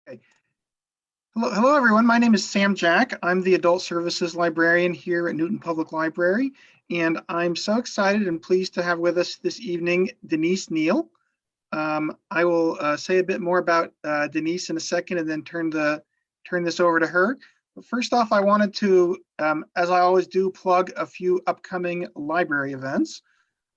Okay. Hello, everyone. My name is Sam Jack. I'm the Adult Services Librarian here at Newton Public Library, and I'm so excited and pleased to have with us this evening Denise Neil. I will say a bit more about Denise in a second, and then turn this over to her. But first off, I wanted to, as I always do, plug a few upcoming library events.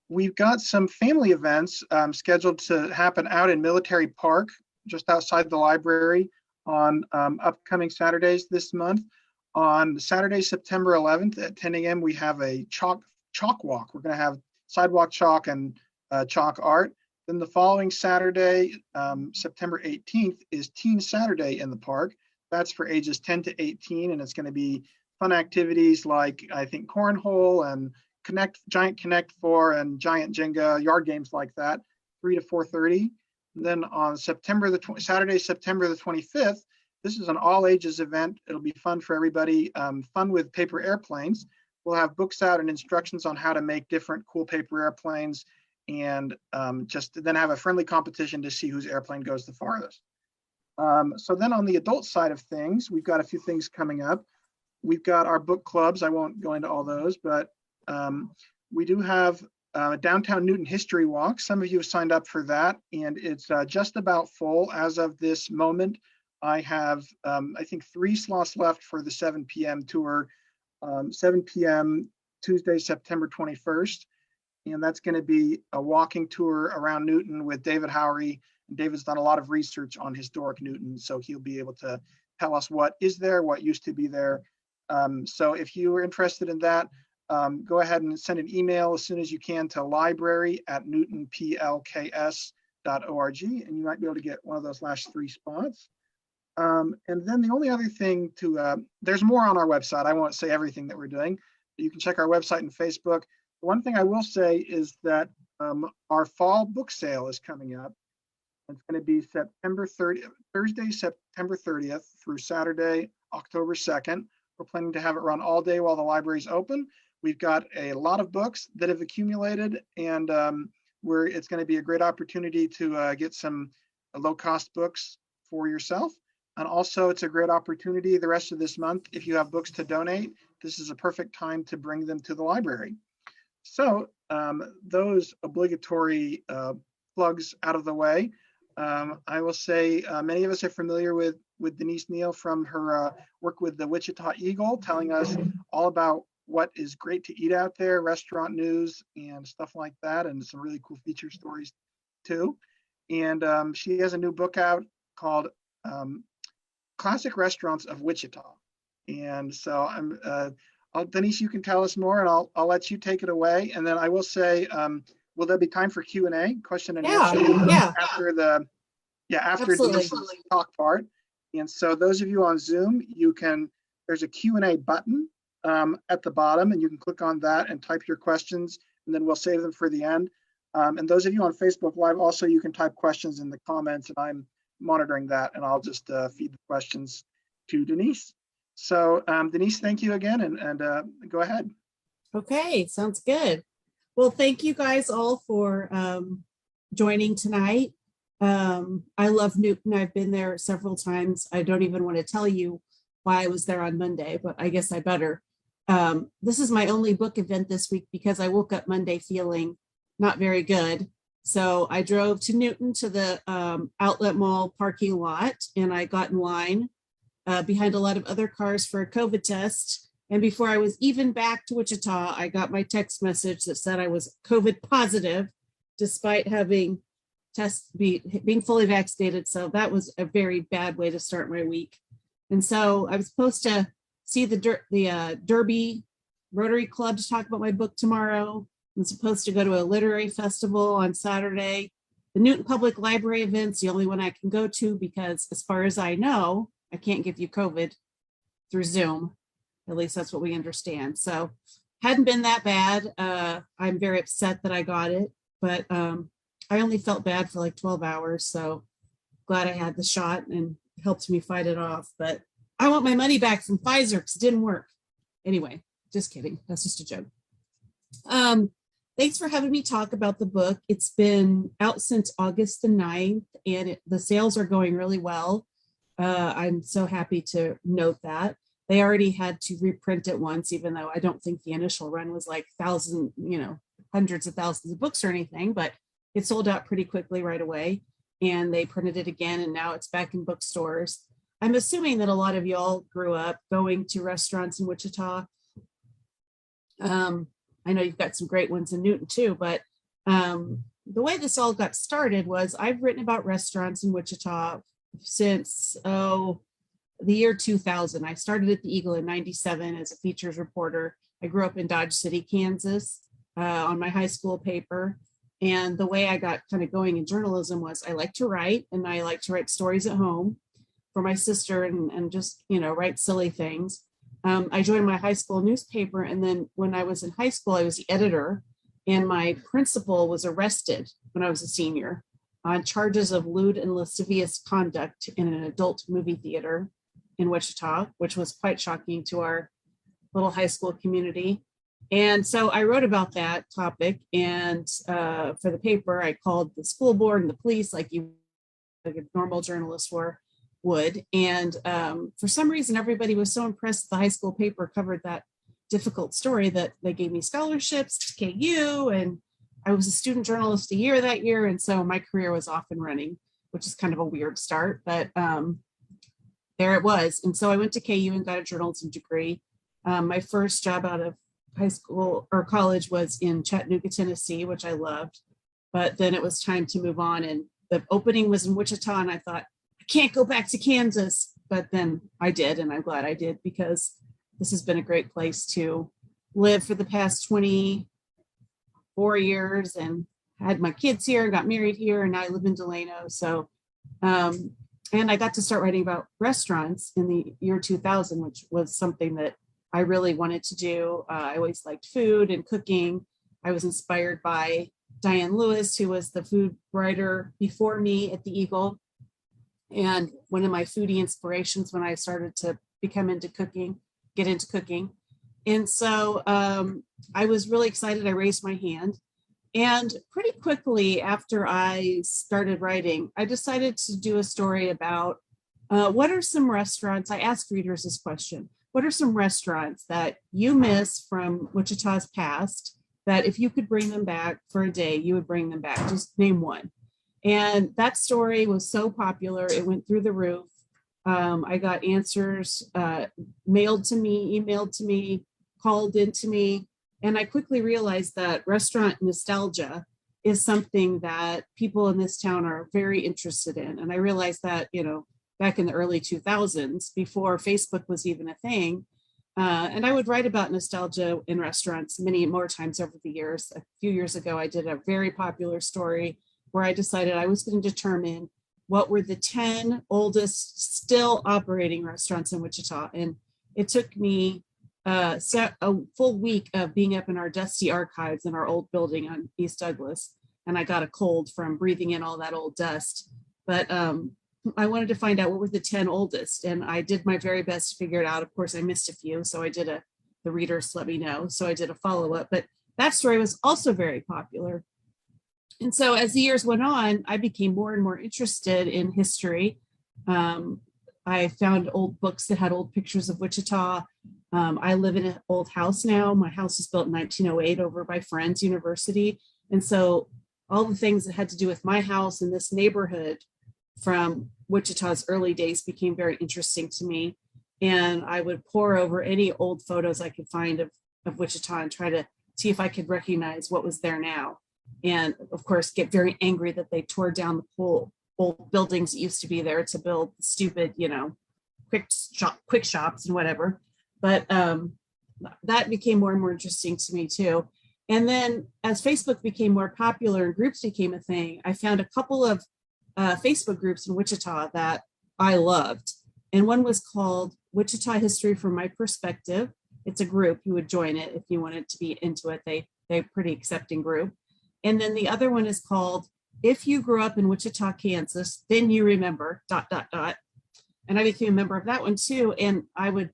We've got some family events scheduled to happen out in Military Park, just outside the library, on upcoming Saturdays this month. On Saturday, September 11th at 10 a.m., we have a chalk walk. We're going to have sidewalk chalk and chalk art. Then the following Saturday, September 18th, is Teen Saturday in the park. That's for ages 10 to 18, and it's going to be fun activities like, I think, cornhole and giant Connect 4 and giant Jenga, yard games like that, 3 to 4:30. Then on Saturday, September the 25th, this is an all ages event. It'll be fun for everybody, fun with paper airplanes. We'll have books out and instructions on how to make different cool paper airplanes, and just then have a friendly competition to see whose airplane goes the farthest. So then on the adult side of things, we've got a few things coming up. We've got our book clubs. I won't go into all those, but we do have Downtown Newton History Walk. Some of you have signed up for that, and it's just about full as of this moment. I have, I think, 3 slots left for the 7 p.m. tour, 7 p.m. Tuesday, September 21st. And that's going to be a walking tour around Newton with David Howery. David's done a lot of research on historic Newton, so he'll be able to tell us what is there, what used to be there. So if you are interested in that, go ahead and send an email as soon as you can to library@newtonplks.org, and you might be able to get one of those last 3 spots. And then the only other thing there's more on our website. I won't say everything that we're doing. You can check our website and Facebook. The one thing I will say is that our fall book sale is coming up. It's going to be Thursday, September 30th through Saturday, October 2nd. We're planning to have it run all day while the library's open. We've got a lot of books that have accumulated, and it's going to be a great opportunity to get some low-cost books for yourself. And also, it's a great opportunity the rest of this month. If you have books to donate, this is a perfect time to bring them to the library. So those obligatory plugs out of the way, I will say many of us are familiar with Denise Neil from her work with the Wichita Eagle, telling us all about what is great to eat out there, restaurant news and stuff like that, and some really cool feature stories too. And she has a new book out called Classic Restaurants of Wichita. And so Denise, you can tell us more, and I'll let you take it away. And then I will say, will there be time for Q&A, question and answer? Yeah. After Denise's talk part. And so those of you on Zoom, there's a Q&A button at the bottom, and you can click on that and type your questions, and then we'll save them for the end. And those of you on Facebook Live, also, you can type questions in the comments, and I'm monitoring that, and I'll just feed the questions to Denise. So Denise, thank you again, and go ahead. Okay, sounds good. Well, thank you guys all for joining tonight. I love Newton. I've been there several times. I don't even want to tell you why I was there on Monday, but I guess I better. This is my only book event this week because I woke up Monday feeling not very good. So I drove to Newton to the outlet mall parking lot, and I got in line behind a lot of other cars for a COVID test. And before I was even back to Wichita, I got my text message that said I was COVID positive, despite having being fully vaccinated. So that was a very bad way to start my week. And so I was supposed to see the Derby Rotary Club to talk about my book tomorrow. I'm supposed to go to a literary festival on Saturday. The Newton Public Library event's the only one I can go to because, as far as I know, I can't give you COVID through Zoom. At least that's what we understand. So hadn't been that bad. I'm very upset that I got it, but I only felt bad for like 12 hours. So glad I had the shot and it helped me fight it off. But I want my money back from Pfizer because it didn't work. Anyway, just kidding. That's just a joke. Thanks for having me talk about the book. It's been out since August the 9th, and the sales are going really well. I'm so happy to note that. They already had to reprint it once, even though I don't think the initial run was like hundreds of thousands of books or anything, but it sold out pretty quickly right away. And they printed it again, and now it's back in bookstores. I'm assuming that a lot of y'all grew up going to restaurants in Wichita. I know you've got some great ones in Newton too, but the way this all got started was I've written about restaurants in Wichita since, the year 2000. I started at the Eagle in 97 as a features reporter. I grew up in Dodge City, Kansas, on my high school paper. And the way I got kind of going in journalism was I like to write, and I like to write stories at home for my sister and just, write silly things. I joined my high school newspaper. And then when I was in high school, I was the editor, and my principal was arrested when I was a senior on charges of lewd and lascivious conduct in an adult movie theater in Wichita, which was quite shocking to our little high school community. And so I wrote about that topic, and for the paper, I called the school board and the police like a normal journalist would. And for some reason, everybody was so impressed the high school paper covered that difficult story that they gave me scholarships to KU, and I was a student journalist a year that year. And so my career was off and running, which is kind of a weird start, but there it was. And so I went to KU and got a journalism degree. My first job out of high school or college was in Chattanooga, Tennessee, which I loved. But then it was time to move on, and the opening was in Wichita, and I thought, I can't go back to Kansas. But then I did, and I'm glad I did, because this has been a great place to live for the past 24 years, and had my kids here, got married here, and now I live in Delano. So, and I got to start writing about restaurants in the year 2000, which was something that I really wanted to do. I always liked food and cooking. I was inspired by Diane Lewis, who was the food writer before me at the Eagle, and one of my foodie inspirations when I started to get into cooking. And so I was really excited. I raised my hand. And pretty quickly after I started writing, I decided to do a story about what are some restaurants. I asked readers this question: what are some restaurants that you miss from Wichita's past that if you could bring them back for a day, you would bring them back? Just name one. And that story was so popular, it went through the roof. I got answers mailed to me, emailed to me, called into me. And I quickly realized that restaurant nostalgia is something that people in this town are very interested in. And I realized that, back in the early 2000s, before Facebook was even a thing. And I would write about nostalgia in restaurants many more times over the years. A few years ago, I did a very popular story where I decided I was going to determine what were the 10 oldest still operating restaurants in Wichita. And it took me a full week of being up in our dusty archives in our old building on East Douglas. And I got a cold from breathing in all that old dust. But I wanted to find out what were the 10 oldest. And I did my very best to figure it out. Of course, I missed a few. So I did the readers let me know. So I did a follow-up. But that story was also very popular. And so as the years went on, I became more and more interested in history. I found old books that had old pictures of Wichita. I live in an old house now. My house was built in 1908 over by Friends University. And so all the things that had to do with my house and this neighborhood from Wichita's early days became very interesting to me. And I would pore over any old photos I could find of Wichita and try to see if I could recognize what was there now. And of course, get very angry that they tore down the whole old buildings that used to be there to build stupid, quick shops and whatever. But that became more and more interesting to me too. And then as Facebook became more popular and groups became a thing, I found a couple of Facebook groups in Wichita that I loved. And one was called Wichita History from My Perspective. It's a group. You would join it if you wanted to be into it. They're a pretty accepting group. And then the other one is called If You Grew Up in Wichita, Kansas, Then You Remember, ... And I became a member of that one too. And I would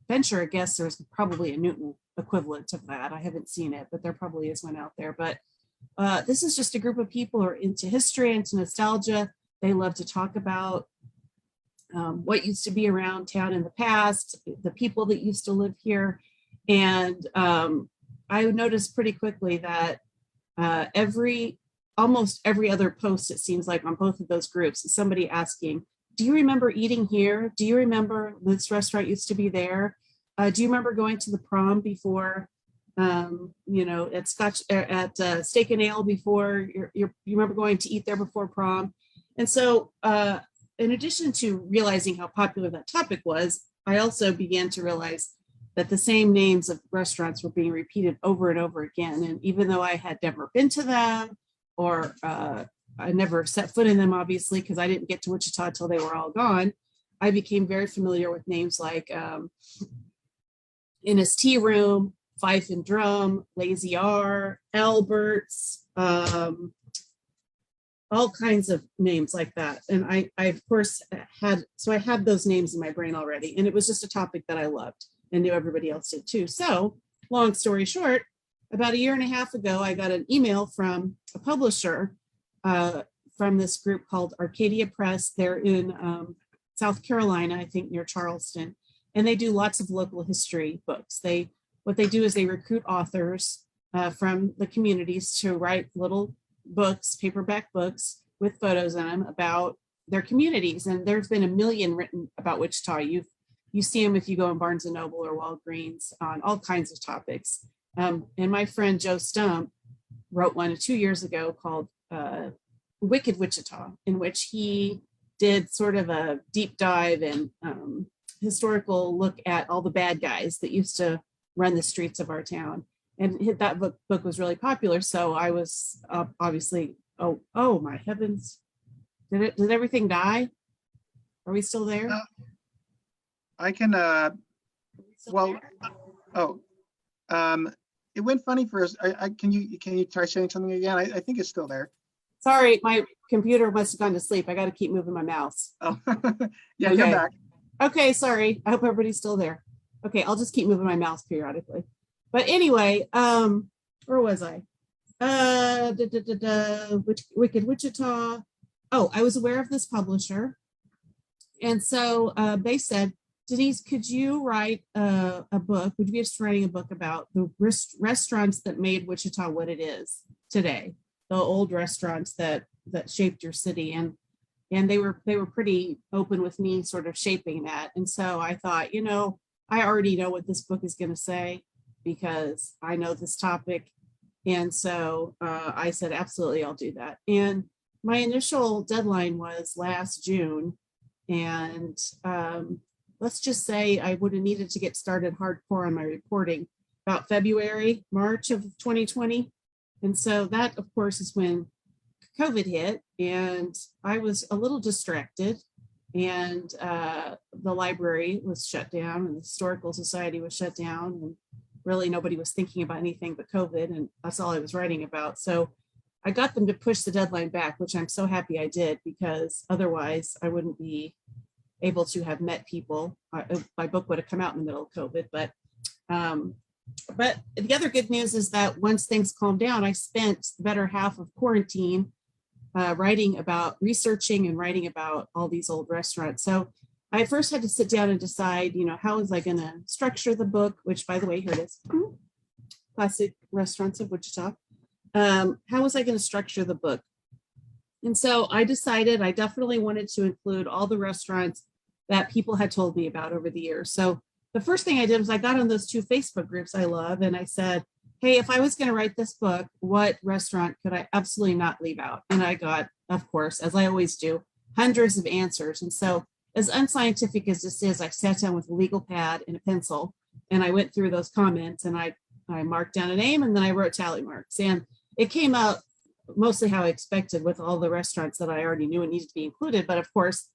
venture a guess there's probably a Newton equivalent of that. I haven't seen it, but there probably is one out there. But this is just a group of people who are into history, into nostalgia. They love to talk about what used to be around town in the past, the people that used to live here. And I noticed pretty quickly that almost every other post, it seems like, on both of those groups is somebody asking, do you remember eating here? Do you remember this restaurant used to be there? Do you remember going to the prom before, at Steak and Ale before, you remember going to eat there before prom? And so in addition to realizing how popular that topic was, I also began to realize that the same names of restaurants were being repeated over and over again. And even though I had never been to them, or I never set foot in them, obviously, because I didn't get to Wichita till they were all gone, I became very familiar with names like NST Room, Fife and Drum, Lazy R, Albert's, all kinds of names like that. And I of course had those names in my brain already. And it was just a topic that I loved and knew everybody else did too. So long story short, about a year and a half ago, I got an email from a publisher from this group called Arcadia Press. They're in South Carolina, I think near Charleston, and they do lots of local history books. What they do is they recruit authors from the communities to write little books, paperback books with photos in them about their communities. And there's been a million written about Wichita. You see them if you go in Barnes and Noble or Walgreens on all kinds of topics. And my friend Joe Stump wrote one 2 years ago called Wicked Wichita, in which he did sort of a deep dive and historical look at all the bad guys that used to run the streets of our town. And that book was really popular. So I was obviously, oh my heavens, did everything die? Are we still there? I can, it went funny for us. Can you try saying something again? I think it's still there. Sorry, my computer must have gone to sleep. I got to keep moving my mouse. Oh, yeah, okay. You're back. Okay, sorry. I hope everybody's still there. Okay, I'll just keep moving my mouse periodically. But anyway, where was I? Wicked Wichita. Oh, I was aware of this publisher. And so they said, Denise, could you write a book? Would you be interested in writing a book about the restaurants that made Wichita what it is today? The old restaurants that shaped your city. And they were pretty open with me sort of shaping that. And so I thought, I already know what this book is going to say because I know this topic. And so I said, absolutely, I'll do that. And my initial deadline was last June. And let's just say I would have needed to get started hardcore on my reporting about March of 2020. And so that, of course, is when COVID hit and I was a little distracted, and the library was shut down and the Historical Society was shut down, and really nobody was thinking about anything but COVID, and that's all I was writing about. So I got them to push the deadline back, which I'm so happy I did, because otherwise I wouldn't be able to have met people. My book would have come out in the middle of COVID, but the other good news is that once things calmed down, I spent the better half of quarantine researching and writing about all these old restaurants. So I first had to sit down and decide, how was I going to structure the book, which, by the way, here it is, Classic Restaurants of Wichita. How was I going to structure the book? And so I decided I definitely wanted to include all the restaurants that people had told me about over the years. So the first thing I did was I got on those 2 Facebook groups I love, and I said, hey, if I was going to write this book, what restaurant could I absolutely not leave out? And I got, of course, as I always do, hundreds of answers. And so as unscientific as this is, I sat down with a legal pad and a pencil, and I went through those comments, and I marked down a name, and then I wrote tally marks. And it came out mostly how I expected, with all the restaurants that I already knew and needed to be included. But of course,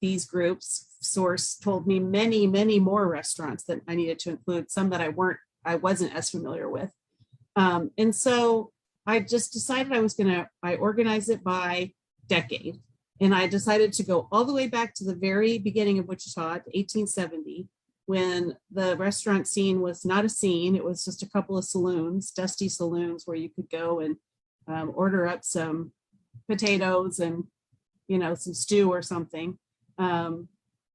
these groups source told me many, many more restaurants that I needed to include, some that I wasn't as familiar with. And so I just decided I organized it by decade. And I decided to go all the way back to the very beginning of Wichita, to 1870, when the restaurant scene was not a scene. It was just a couple of saloons, dusty saloons, where you could go and order up some potatoes and, some stew or something. And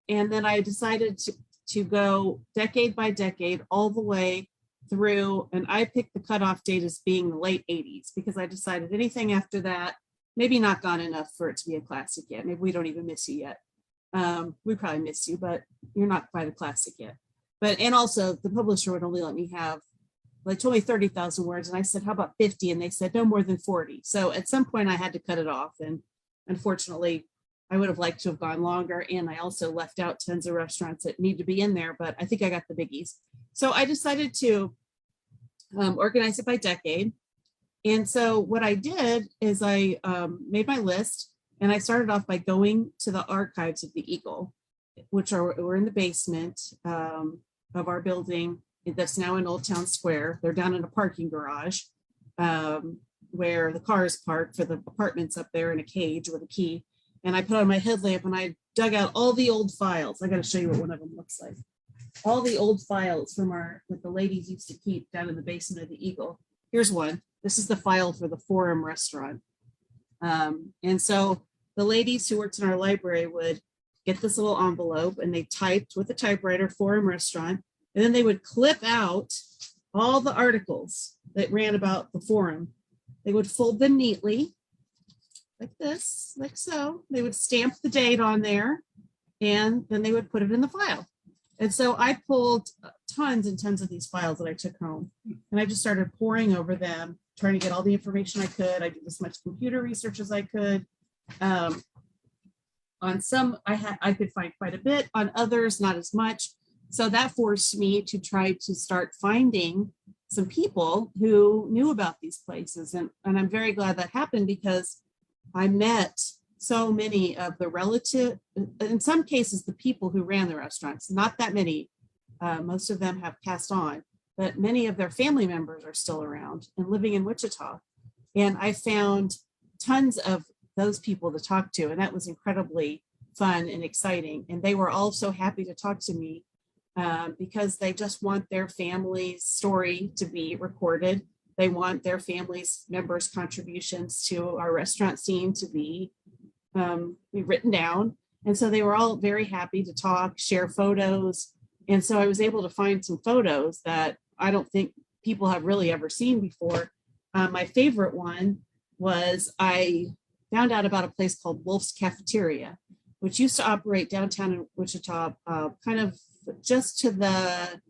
then I decided to go decade by decade all the way through, and I picked the cutoff date as being the late 80s because I decided anything after that, maybe not gone enough for it to be a classic yet. Maybe we don't even miss you yet. We probably miss you, but you're not quite a classic yet. But, and also the publisher would only let me have, like, told me 30,000 words. And I said, how about 50? And they said, no more than 40. So at some point I had to cut it off. And unfortunately, I would have liked to have gone longer. And I also left out tons of restaurants that need to be in there, but I think I got the biggies. So I decided to organize it by decade. And so what I did is I made my list, and I started off by going to the archives of the Eagle, which were in the basement of our building that's now in Old Town Square. They're down in a parking garage where the cars park for the apartments up there in a cage with a key. And I put on my headlamp and I dug out all the old files. I got to show you what one of them looks like. All the old files from that the ladies used to keep down in the basement of the Eagle. Here's one. This is the file for the Forum restaurant. And so the ladies who worked in our library would get this little envelope and they typed with a typewriter Forum restaurant. And then they would clip out all the articles that ran about the Forum. They would fold them neatly like this, like so. They would stamp the date on there and then they would put it in the file. And so I pulled tons and tons of these files that I took home, and I just started poring over them, trying to get all the information I could. I did as much computer research as I could. On some, I could find quite a bit. On others, not as much. So that forced me to try to start finding some people who knew about these places. And I'm very glad that happened because I met so many of the relative, in some cases, the people who ran the restaurants, not that many, most of them have passed on, but many of their family members are still around and living in Wichita. And I found tons of those people to talk to, and that was incredibly fun and exciting. And they were all so happy to talk to me because they just want their family's story to be recorded. They want their family's members' contributions to our restaurant scene to be written down. And so they were all very happy to talk, share photos. And so I was able to find some photos that I don't think people have really ever seen before. My favorite one was I found out about a place called Wolf's Cafeteria, which used to operate downtown in Wichita, kind of just to the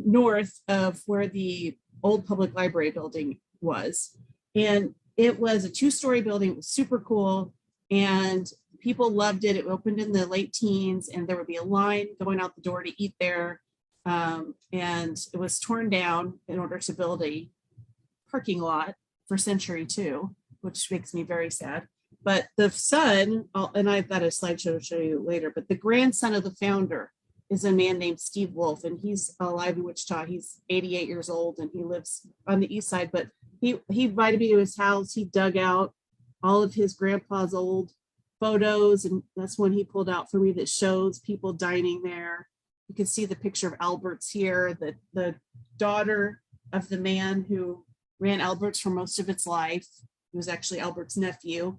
north of where the old public library building was. And it was a 2-story building. It was super cool. And people loved it. It opened in the late teens, and there would be a line going out the door to eat there. And it was torn down in order to build a parking lot for Century 2, which makes me very sad. But the son, and I've got a slideshow to show you later, but the grandson of the founder is a man named Steve Wolf, and he's alive in Wichita. He's 88 years old, and he lives on the east side, but he invited me to his house. He dug out all of his grandpa's old photos, and that's one he pulled out for me that shows people dining there. You can see the picture of Albert's here, the daughter of the man who ran Albert's for most of its life. He was actually Albert's nephew.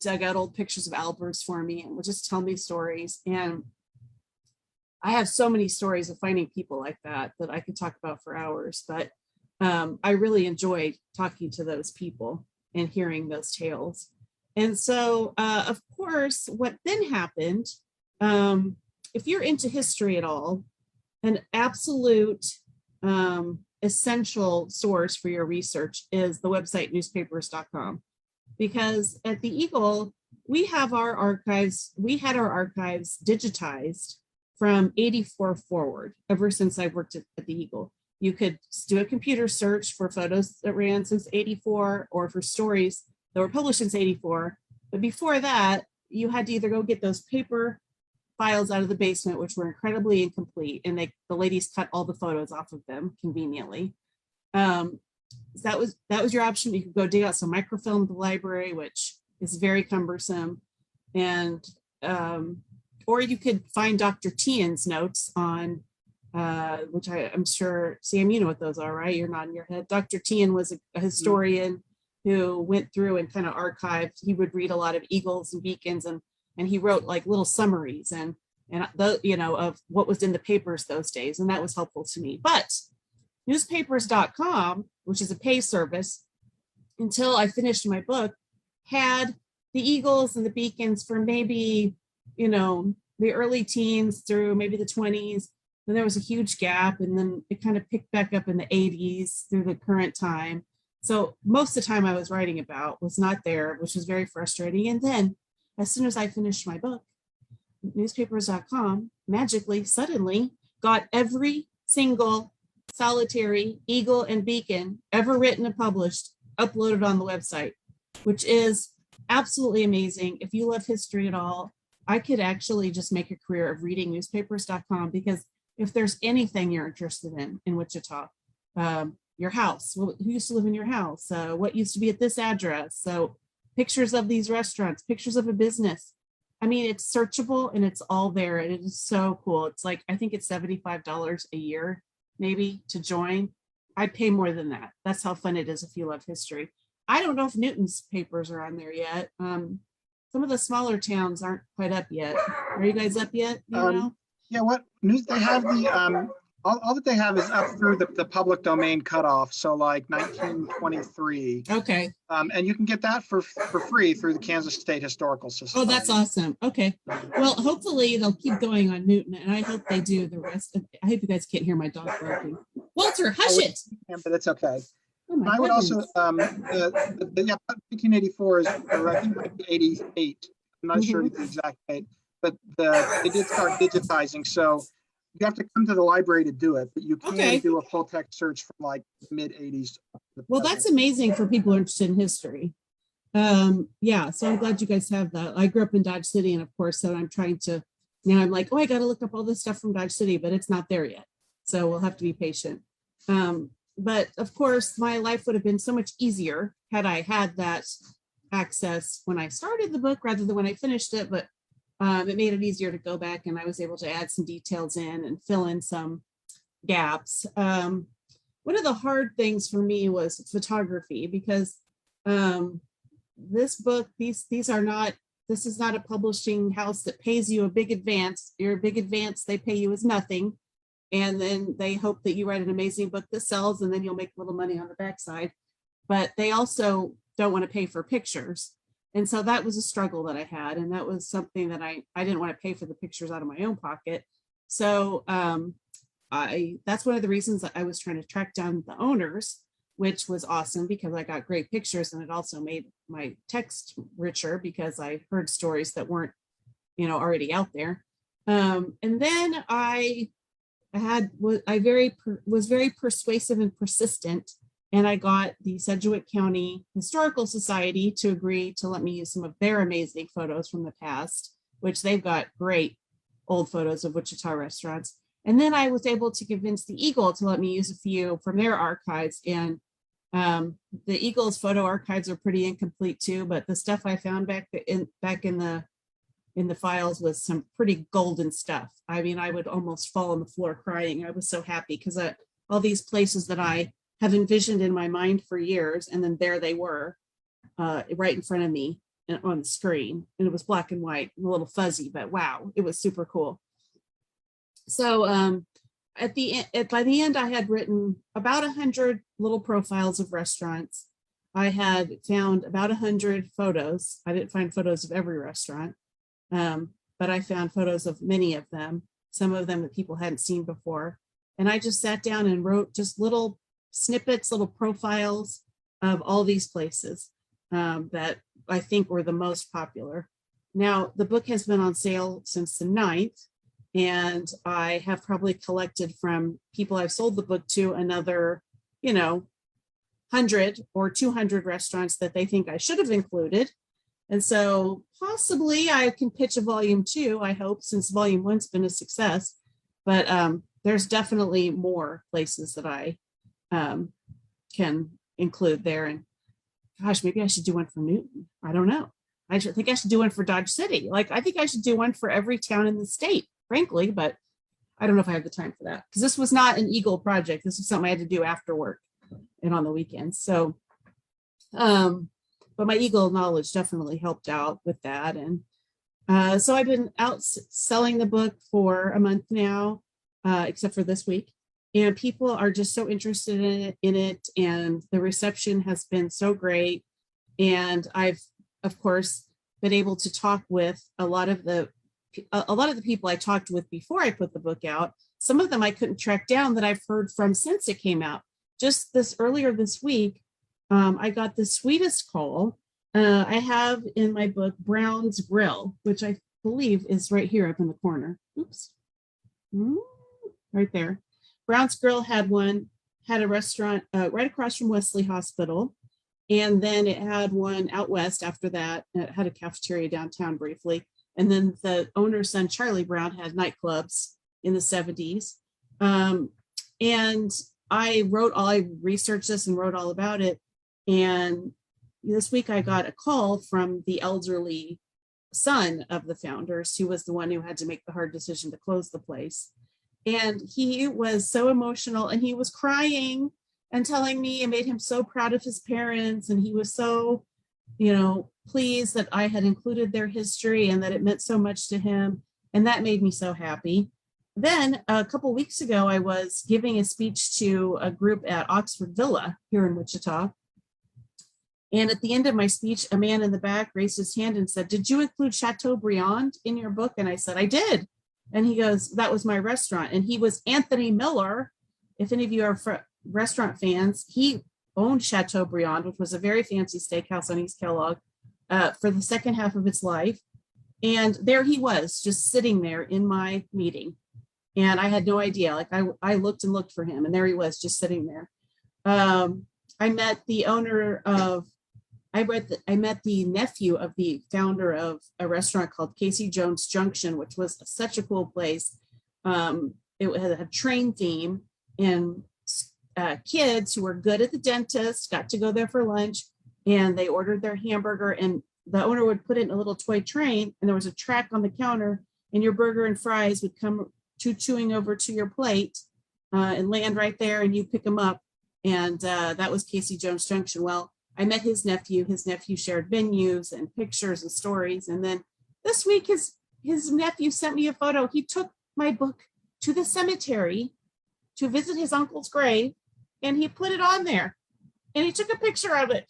Dug out old pictures of Albert's for me and would just tell me stories. And I have so many stories of finding people like that I could talk about for hours, but I really enjoyed talking to those people and hearing those tales. And so, of course, what then happened, if you're into history at all, an absolute essential source for your research is the website Newspaperscom. Because at the Eagle, we have our archives, we had our archives digitized from 84 forward, ever since I worked at the Eagle. You could do a computer search for photos that ran since 84 or for stories that were published since 84. But before that, you had to either go get those paper files out of the basement, which were incredibly incomplete, and the ladies cut all the photos off of them conveniently. That was your option. You could go dig out some microfilm at the library, which is very cumbersome, and or you could find Dr. Tian's notes on, which I'm sure, Sam, you know what those are, right? You're nodding your head. Dr. Tian was a historian who went through and kind of archived. He would read a lot of Eagles and Beacons, and and he wrote like little summaries and the, you know, of what was in the papers those days, and that was helpful to me. But newspapers.com, which is a pay service, until I finished my book, had the Eagles and the Beacons for maybe, you know, the early teens through maybe the 20s. Then there was a huge gap, and then it kind of picked back up in the 80s through the current time. So most of the time I was writing about was not there, which was very frustrating. And then as soon as I finished my book, newspapers.com magically, suddenly got every single solitary Eagle and Beacon ever written and published uploaded on the website, which is absolutely amazing. If you love history at all, I could actually just make a career of reading newspapers.com, because if there's anything you're interested in Wichita, your house, who used to live in your house, what used to be at this address, so pictures of these restaurants, pictures of a business. I mean, it's searchable and it's all there. And it is so cool. It's like, I think it's $75 a year, maybe, to join. I'd pay more than that. That's how fun it is if you love history. I don't know if Newton's papers are on there yet. Some of the smaller towns aren't quite up yet. Are you guys up yet? You know? Yeah, what news they have, the all that they have is up through the public domain cutoff, so like 1923. Okay. And you can get that for free through the Kansas State Historical Society. Oh, that's awesome. Okay. Well, hopefully they'll keep going on Newton, and I hope they do the rest of, I hope you guys can't hear my dog barking. Walter, hush it. But it's okay. Oh, I would also, yeah, 1984 is, or I think 88. I'm not sure the exact date, but they did start digitizing. So you have to come to the library to do it, but you can do a full text search from like mid 80s. Well, that's amazing for people interested in history. Yeah, so I'm glad you guys have that. I grew up in Dodge City, and of course, so I'm trying to, now I'm like, oh, I got to look up all this stuff from Dodge City, but it's not there yet. So we'll have to be patient. But of course, my life would have been so much easier had I had that access when I started the book rather than when I finished it. But it made it easier to go back, and I was able to add some details in and fill in some gaps. One of the hard things for me was photography, because this book, this is not a publishing house that pays you a big advance. Your big advance they pay you is nothing. And then they hope that you write an amazing book that sells, and then you'll make a little money on the backside. But they also don't want to pay for pictures. And so that was a struggle that I had. And that was something that I didn't want to pay for the pictures out of my own pocket. So that's one of the reasons that I was trying to track down the owners, which was awesome because I got great pictures, and it also made my text richer because I heard stories that weren't, already out there. And then I was very persuasive and persistent, and I got the Sedgwick County Historical Society to agree to let me use some of their amazing photos from the past, which they've got great old photos of Wichita restaurants. And then I was able to convince the Eagle to let me use a few from their archives. And the Eagle's photo archives are pretty incomplete too, but the stuff I found back in the files was some pretty golden stuff. I mean, I would almost fall on the floor crying. I was so happy because all these places that I have envisioned in my mind for years, and then there they were right in front of me on the screen. And it was black and white and a little fuzzy, but wow, it was super cool. So by the end, I had written about 100 little profiles of restaurants. I had found about 100 photos. I didn't find photos of every restaurant. But I found photos of many of them, some of them that people hadn't seen before. And I just sat down and wrote just little snippets, little profiles of all these places that I think were the most popular. Now, the book has been on sale since the 9th, and I have probably collected from people I've sold the book to another, 100 or 200 restaurants that they think I should have included. And so possibly I can pitch a volume 2, I hope, since volume 1's been a success. But there's definitely more places that I can include there. And gosh, maybe I should do one for Newton. I don't know. I think I should do one for Dodge City. I think I should do one for every town in the state, frankly, but I don't know if I have the time for that, because this was not an Eagle project. This was something I had to do after work and on the weekends. So, but my Eagle knowledge definitely helped out with that. And So I've been out selling the book for a month now, except for this week. And people are just so interested in it, and the reception has been so great. And I've, of course, been able to talk with a lot of the people I talked with before I put the book out. Some of them I couldn't track down that I've heard from since it came out. Just earlier this week, I got the sweetest call. I have in my book Brown's Grill, which I believe is right here up in the corner. Oops. Right there. Brown's Grill had a restaurant right across from Wesley Hospital. And then it had one out west after that. It had a cafeteria downtown briefly. And then the owner's son, Charlie Brown, had nightclubs in the 70s. And I researched this and wrote all about it. And this week I got a call from the elderly son of the founders, who was the one who had to make the hard decision to close the place. And he was so emotional, and he was crying and telling me it made him so proud of his parents. And he was so, pleased that I had included their history and that it meant so much to him. And that made me so happy. Then a couple of weeks ago, I was giving a speech to a group at Oxford Villa here in Wichita. And at the end of my speech, a man in the back raised his hand and said, "Did you include Chateaubriand in your book?" And I said, "I did." And he goes, "That was my restaurant." And he was Anthony Miller. If any of you are restaurant fans, he owned Chateaubriand, which was a very fancy steakhouse on East Kellogg, for the second half of its life. And there he was, just sitting there in my meeting. And I had no idea. Like I looked and looked for him, and there he was, just sitting there. I met the nephew of the founder of a restaurant called Casey Jones Junction, which was such a cool place. It had a train theme, and kids who were good at the dentist got to go there for lunch, and they ordered their hamburger, and the owner would put it in a little toy train, and there was a track on the counter, and your burger and fries would come chewing over to your plate and land right there, and you pick them up. And that was Casey Jones Junction. Well, I met his nephew. His nephew shared menus and pictures and stories. And then this week, his nephew sent me a photo. He took my book to the cemetery to visit his uncle's grave, and he put it on there. And he took a picture of it.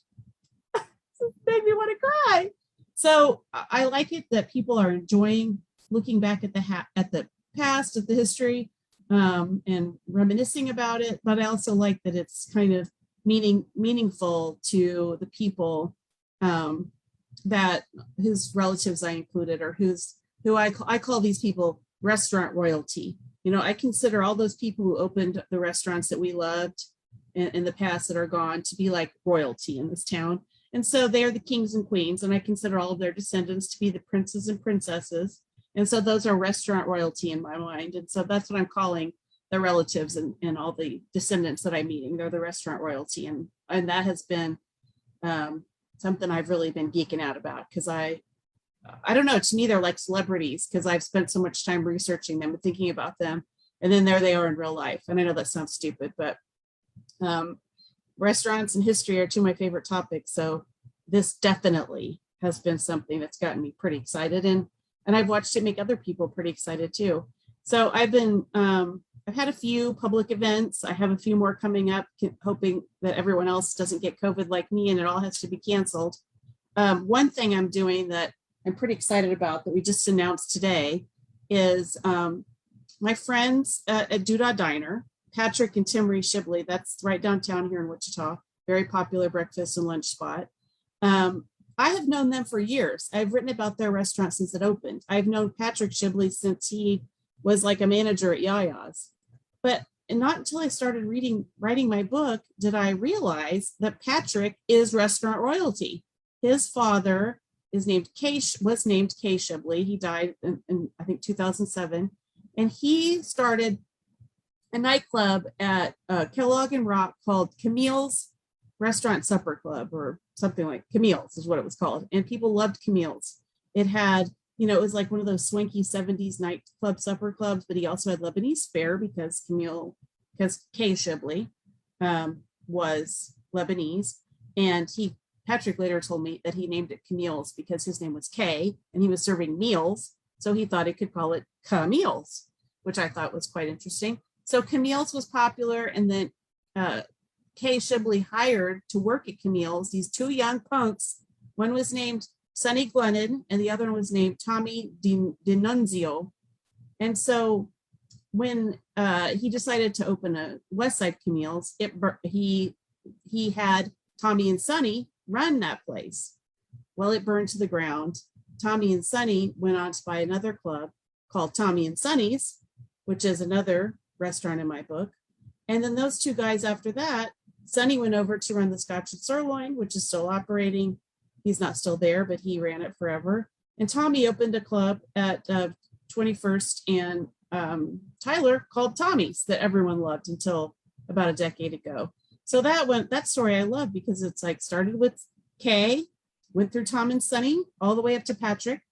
It made me want to cry. So I like it that people are enjoying looking back at the past, at the history, and reminiscing about it. But I also like that it's kind of meaningful to the people that his relatives I included, or who I call these people restaurant royalty. I consider all those people who opened the restaurants that we loved in the past that are gone to be like royalty in this town. And so they're the kings and queens, and I consider all of their descendants to be the princes and princesses. And so those are restaurant royalty in my mind. And so that's what I'm calling the relatives and all the descendants that I'm meeting. They're the restaurant royalty. And that has been something I've really been geeking out about, because I don't know, to me, they're like celebrities, because I've spent so much time researching them and thinking about them. And then there they are in real life. And I know that sounds stupid, but restaurants and history are two of my favorite topics. So this definitely has been something that's gotten me pretty excited. And I've watched it make other people pretty excited too. So I've had a few public events. I have a few more coming up, hoping that everyone else doesn't get COVID like me and it all has to be canceled. One thing I'm doing that I'm pretty excited about, that we just announced today, is my friends at Doodah Diner, Patrick and Timmery Shibley. That's right downtown here in Wichita. Very popular breakfast and lunch spot. I have known them for years. I've written about their restaurant since it opened. I've known Patrick Shibley since he was like a manager at Yaya's. But not until I started writing my book did I realize that Patrick is restaurant royalty. His father was named Kay Shibley. He died in I think 2007. And he started a nightclub at Kellogg and Rock called Camille's Restaurant Supper Club, or something like Camille's is what it was called. And people loved Camille's. It had, it was like one of those swanky 70s nightclub supper clubs, but he also had Lebanese fare because Kay Shibley was Lebanese. And he Patrick later told me that he named it Camille's because his name was Kay and he was serving meals. So he thought he could call it Camille's, which I thought was quite interesting. So Camille's was popular, and then Kay Shibley hired to work at Camille's these two young punks. One was named Sonny Glennon and the other one was named Tommy D'Annunzio. And so when he decided to open a West Side Camille's, he had Tommy and Sonny run that place. Well, it burned to the ground. Tommy and Sonny went on to buy another club called Tommy and Sonny's, which is another restaurant in my book. And then those two guys after that, Sonny went over to run the Scotch and Sirloin, which is still operating. He's not still there, but he ran it forever. And Tommy opened a club at 21st and Tyler called Tommy's that everyone loved until about a decade ago. So that story I love because it's like started with Kay, went through Tom and Sonny all the way up to Patrick.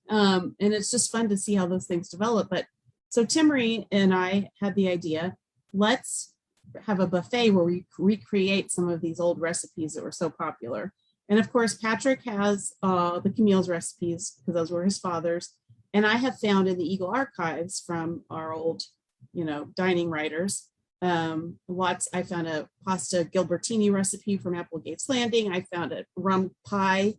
And it's just fun to see how those things develop. But so Timmery and I had the idea, let's have a buffet where we recreate some of these old recipes that were so popular. And of course, Patrick has the Camille's recipes because those were his father's. And I have found in the Eagle archives from our old, dining writers, I found a pasta Gilbertini recipe from Applegate's Landing. I found a rum pie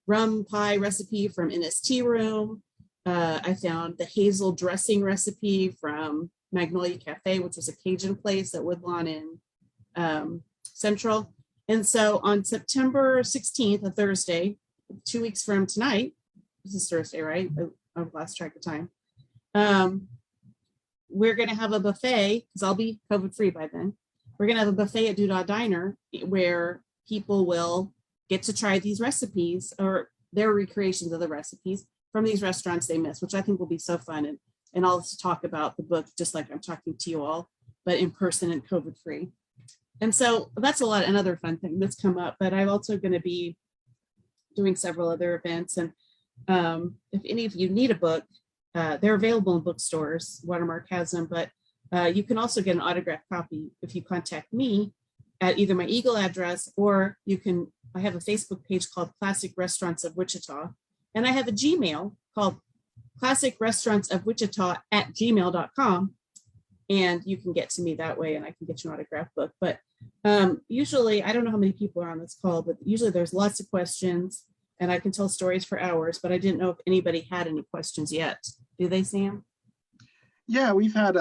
recipe from NST Room. I found the hazel dressing recipe from Magnolia Cafe, which was a Cajun place at Woodlawn in Central. And so on September 16th, a Thursday, 2 weeks from tonight, this is Thursday, right? I've lost track of time. We're going to have a buffet because I'll be COVID-free by then. We're going to have a buffet at Doodah Diner where people will get to try these recipes or their recreations of the recipes from these restaurants they miss, which I think will be so fun. And I'll talk about the book just like I'm talking to you all, but in person and COVID-free. And so that's another fun thing that's come up, but I'm also going to be doing several other events. And if any of you need a book, they're available in bookstores. Watermark has them, but you can also get an autographed copy if you contact me at either my Eagle address or I have a Facebook page called Classic Restaurants of Wichita. And I have a Gmail called Classic Restaurants of Wichita at gmail.com. And you can get to me that way and I can get you an autographed book. But usually, I don't know how many people are on this call, but usually there's lots of questions and I can tell stories for hours, but I didn't know if anybody had any questions yet. Do they, Sam? Yeah, we've had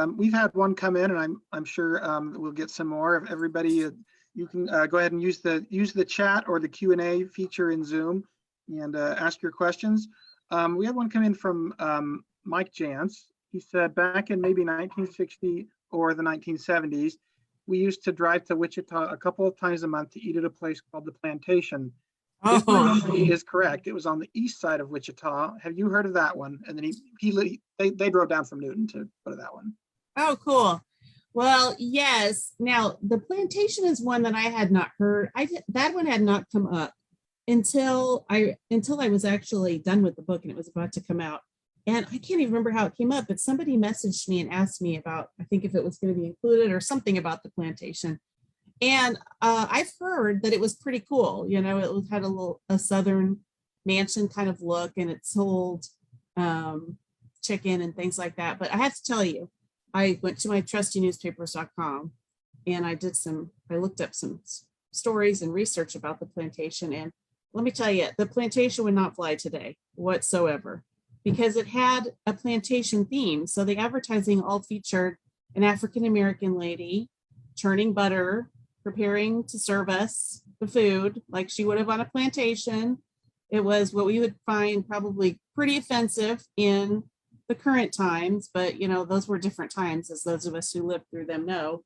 one come in, and I'm sure we'll get some more. If everybody, you can go ahead and use the chat or the Q&A feature in Zoom and ask your questions. We had one come in from Mike Jantz. He said back in maybe 1960 or the 1970s, we used to drive to Wichita a couple of times a month to eat at a place called the Plantation. If my memory is correct, it was on the east side of Wichita. Have you heard of that one? And then they drove down from Newton to go to that one. Oh, cool. Well, yes. Now, the Plantation is one that I had not heard. That one had not come up until I was actually done with the book and it was about to come out. And I can't even remember how it came up, but somebody messaged me and asked me about, I think if it was going to be included or something about the Plantation. And I've heard that it was pretty cool. It had a Southern mansion kind of look, and it sold chicken and things like that. But I have to tell you, I went to my trusty Newspaperscom and I looked up some stories and research about the Plantation. And let me tell you, the Plantation would not fly today whatsoever because it had a plantation theme. So the advertising all featured an African-American lady churning butter, preparing to serve us the food like she would have on a plantation. It was what we would find probably pretty offensive in the current times, but those were different times, as those of us who lived through them know.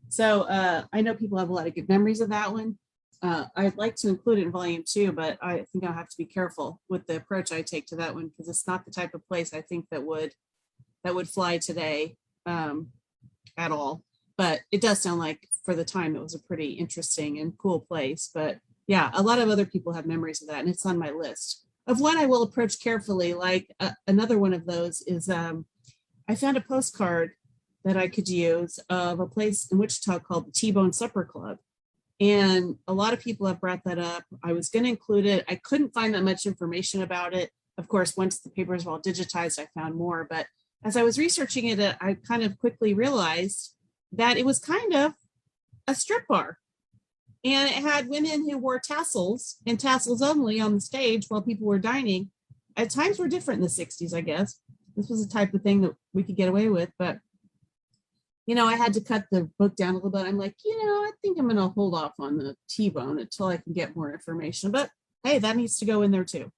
So I know people have a lot of good memories of that one. I'd like to include it in volume 2, but I think I'll have to be careful with the approach I take to that one because it's not the type of place I think that would fly today at all. But it does sound like for the time it was a pretty interesting and cool place. But yeah, a lot of other people have memories of that, and it's on my list of one I will approach carefully. Like another one of those is I found a postcard that I could use of a place in Wichita called the T-Bone Supper Club. And a lot of people have brought that up. I was going to include it. I couldn't find that much information about it. Of course, once the papers were all digitized, I found more. But as I was researching it, I kind of quickly realized that it was kind of a strip bar. And it had women who wore tassels and tassels only on the stage while people were dining. At times were different in the 60s, I guess. This was the type of thing that we could get away with. But, you know, I had to cut the book down a little bit. I'm like, you know, I think I'm going to hold off on the T-bone until I can get more information. But hey, that needs to go in there too.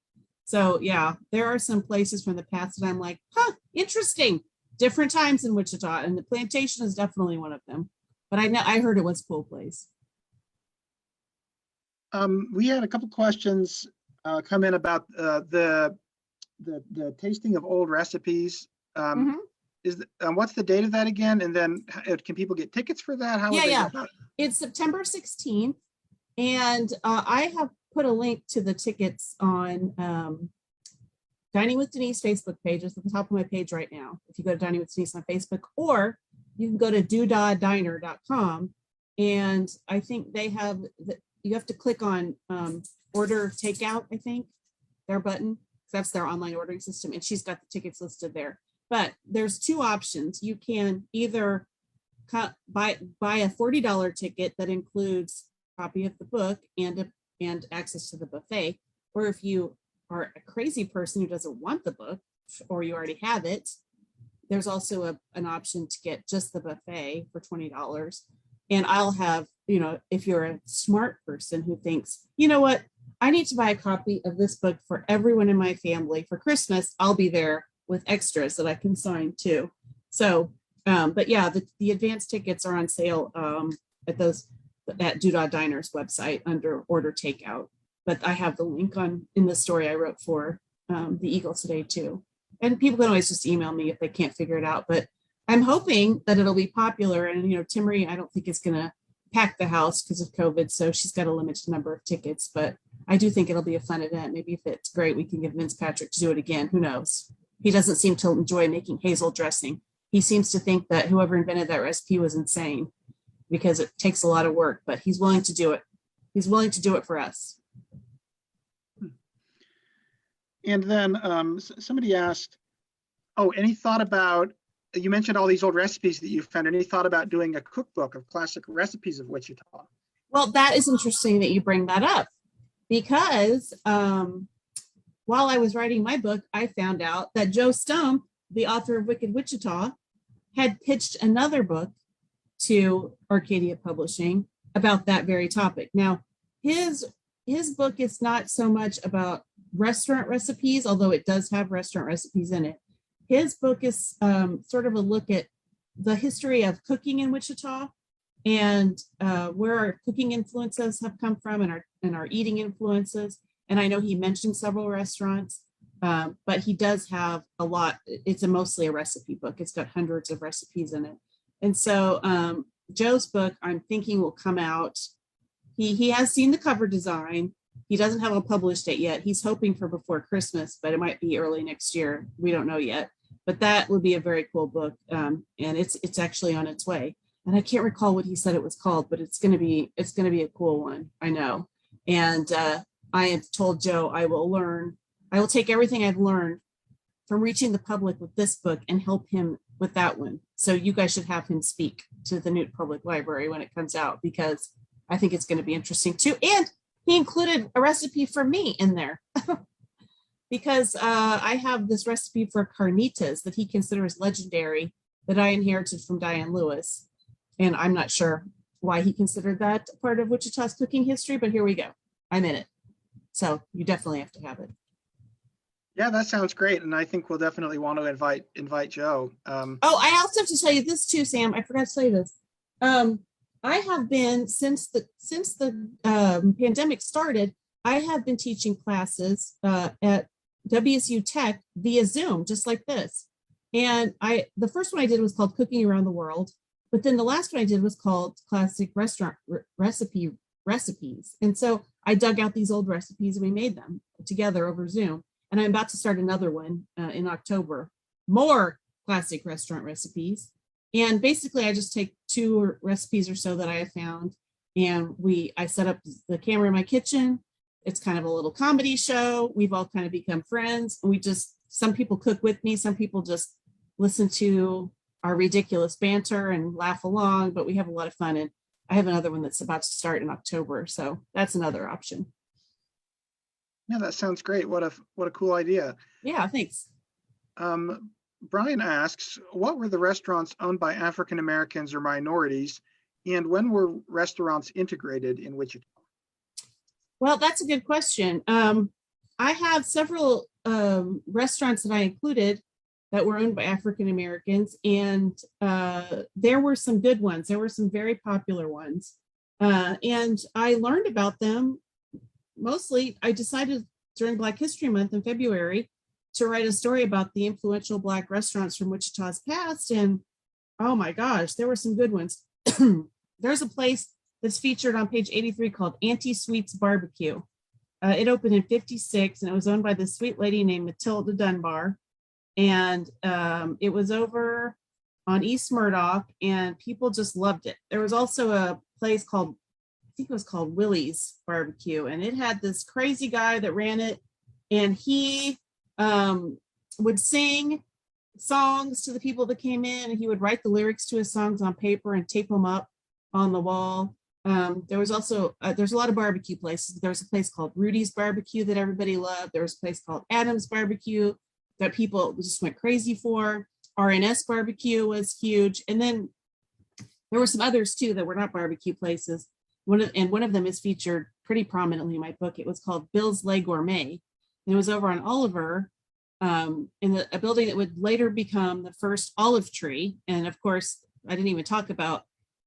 So yeah, there are some places from the past that I'm like, huh, interesting. Different times in Wichita, and the Plantation is definitely one of them. But I heard it was a cool place. We had a couple questions come in about the tasting of old recipes. What's the date of that again? And then can people get tickets for that? How Yeah. It's September 16th. And I have put a link to the tickets on Dining with Denise Facebook page. It's at the top of my page right now. If you go to Dining with Denise on Facebook, or you can go to doodahdiner.com. And I think they have, you have to click on order takeout, I think, their button. That's their online ordering system. And she's got the tickets listed there. But there's two options. You can either buy a $40 ticket that includes a copy of the book and access to the buffet. Or if you are a crazy person who doesn't want the book, or you already have it, there's also an option to get just the buffet for $20. And I'll have, you know, if you're a smart person who thinks, you know what, I need to buy a copy of this book for everyone in my family for Christmas, I'll be there with extras that I can sign too. So, but yeah, the advanced tickets are on sale at Doodah Diner's website under order takeout. But I have the link in the story I wrote for the Eagle today too. And people can always just email me if they can't figure it out. But I'm hoping that it'll be popular. And, you know, Timmery, I don't think is going to pack the house because of COVID. So she's got a limited number of tickets. But I do think it'll be a fun event. Maybe if it's great, we can get Vince Patrick to do it again. Who knows? He doesn't seem to enjoy making hazel dressing. He seems to think that whoever invented that recipe was insane because it takes a lot of work, but he's willing to do it. He's willing to do it for us. And then somebody asked, any thought about, you mentioned all these old recipes that you found, any thought about doing a cookbook of classic recipes of Wichita? Well, that is interesting that you bring that up because while I was writing my book, I found out that Joe Stump, the author of Wicked Wichita, had pitched another book to Arcadia Publishing about that very topic. Now, his book is not so much about restaurant recipes, although it does have restaurant recipes in it. His book is sort of a look at the history of cooking in Wichita and where our cooking influences have come from and our eating influences. And I know he mentioned several restaurants, but he does have a lot. It's mostly a recipe book. It's got hundreds of recipes in it. And so Joe's book, I'm thinking, will come out. He has seen the cover design. He doesn't have a published date yet. He's hoping for before Christmas, but it might be early next year. We don't know yet. But that would be a very cool book. And it's actually on its way. And I can't recall what he said it was called, but it's gonna be a cool one. I know. And I have told Joe I will take everything I've learned from reaching the public with this book and help him with that one. So you guys should have him speak to the Newton Public Library when it comes out, because I think it's going to be interesting too. And he included a recipe for me in there because I have this recipe for carnitas that he considers legendary that I inherited from Diane Lewis. And I'm not sure why he considered that part of Wichita's cooking history, but here we go. I'm in it. So you definitely have to have it. Yeah, that sounds great. And I think we'll definitely want to invite Joe. Oh, I also have to tell you this too, Sam. I forgot to tell you this. I have been, since the pandemic started, I have been teaching classes at WSU Tech via Zoom, just like this. And the first one I did was called Cooking Around the World, but then the last one I did was called Classic Restaurant Recipes. And so I dug out these old recipes and we made them together over Zoom. And I'm about to start another one in October, more classic restaurant recipes. And basically I just take 2 recipes or so that I have found And I set up the camera in my kitchen. It's kind of a little comedy show. We've all kind of become friends. And some people cook with me. Some people just listen to our ridiculous banter and laugh along, but we have a lot of fun. And I have another one that's about to start in October. So that's another option. Yeah, that sounds great. What a cool idea. Yeah, thanks. Brian asks, what were the restaurants owned by African Americans or minorities, and when were restaurants integrated in Wichita? Well, that's a good question. I have several restaurants that I included that were owned by African Americans, and there were some good ones. There were some very popular ones. And I learned about them mostly. I decided during Black History Month in February to write a story about the influential Black restaurants from Wichita's past. And oh my gosh, there were some good ones. There's a place that's featured on page 83 called Auntie Sweet's Barbecue. It opened in 56 and it was owned by this sweet lady named Matilda Dunbar. And it was over on East Murdoch and people just loved it. There was also a place called, I think it was called Willie's Barbecue, and it had this crazy guy that ran it, and he would sing songs to the people that came in, and he would write the lyrics to his songs on paper and tape them up on the wall. There was also, there's a lot of barbecue places. There was a place called Rudy's Barbecue that everybody loved. There was a place called Adam's Barbecue that people just went crazy for. RNS Barbecue was huge. And then there were some others too that were not barbecue places. One of them is featured pretty prominently in my book. It was called Bill's Le Gourmet. And it was over on Oliver, in a building that would later become the first Olive Tree. And of course, I didn't even talk about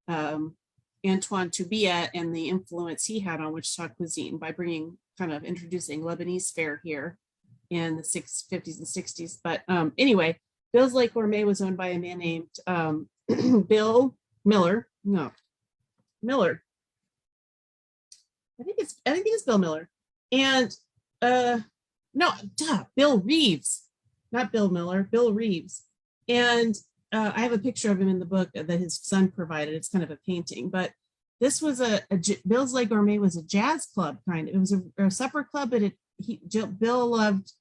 Antoine Toubia and the influence he had on Wichita cuisine by introducing Lebanese fare here in the 50s and 60s. But anyway, Bill's Le Gourmet was owned by a man named Bill Miller. Miller. I think it's Bill Miller. And Bill Reeves, not Bill Miller, Bill Reeves. And I have a picture of him in the book that his son provided. It's kind of a painting, but this was Bill's Le Gourmet was a jazz club kind of. It was a supper club, but Bill loved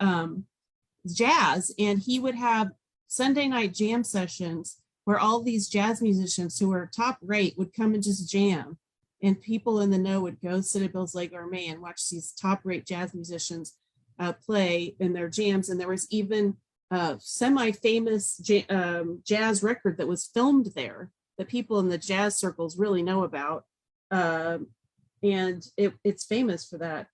jazz, and he would have Sunday night jam sessions where all these jazz musicians who were top rate would come and just jam. And people in the know would go sit at Bill's Le Gourmet and watch these top rate jazz musicians play in their jams. And there was even a semi-famous jazz record that was filmed there that people in the jazz circles really know about. And it's famous for that.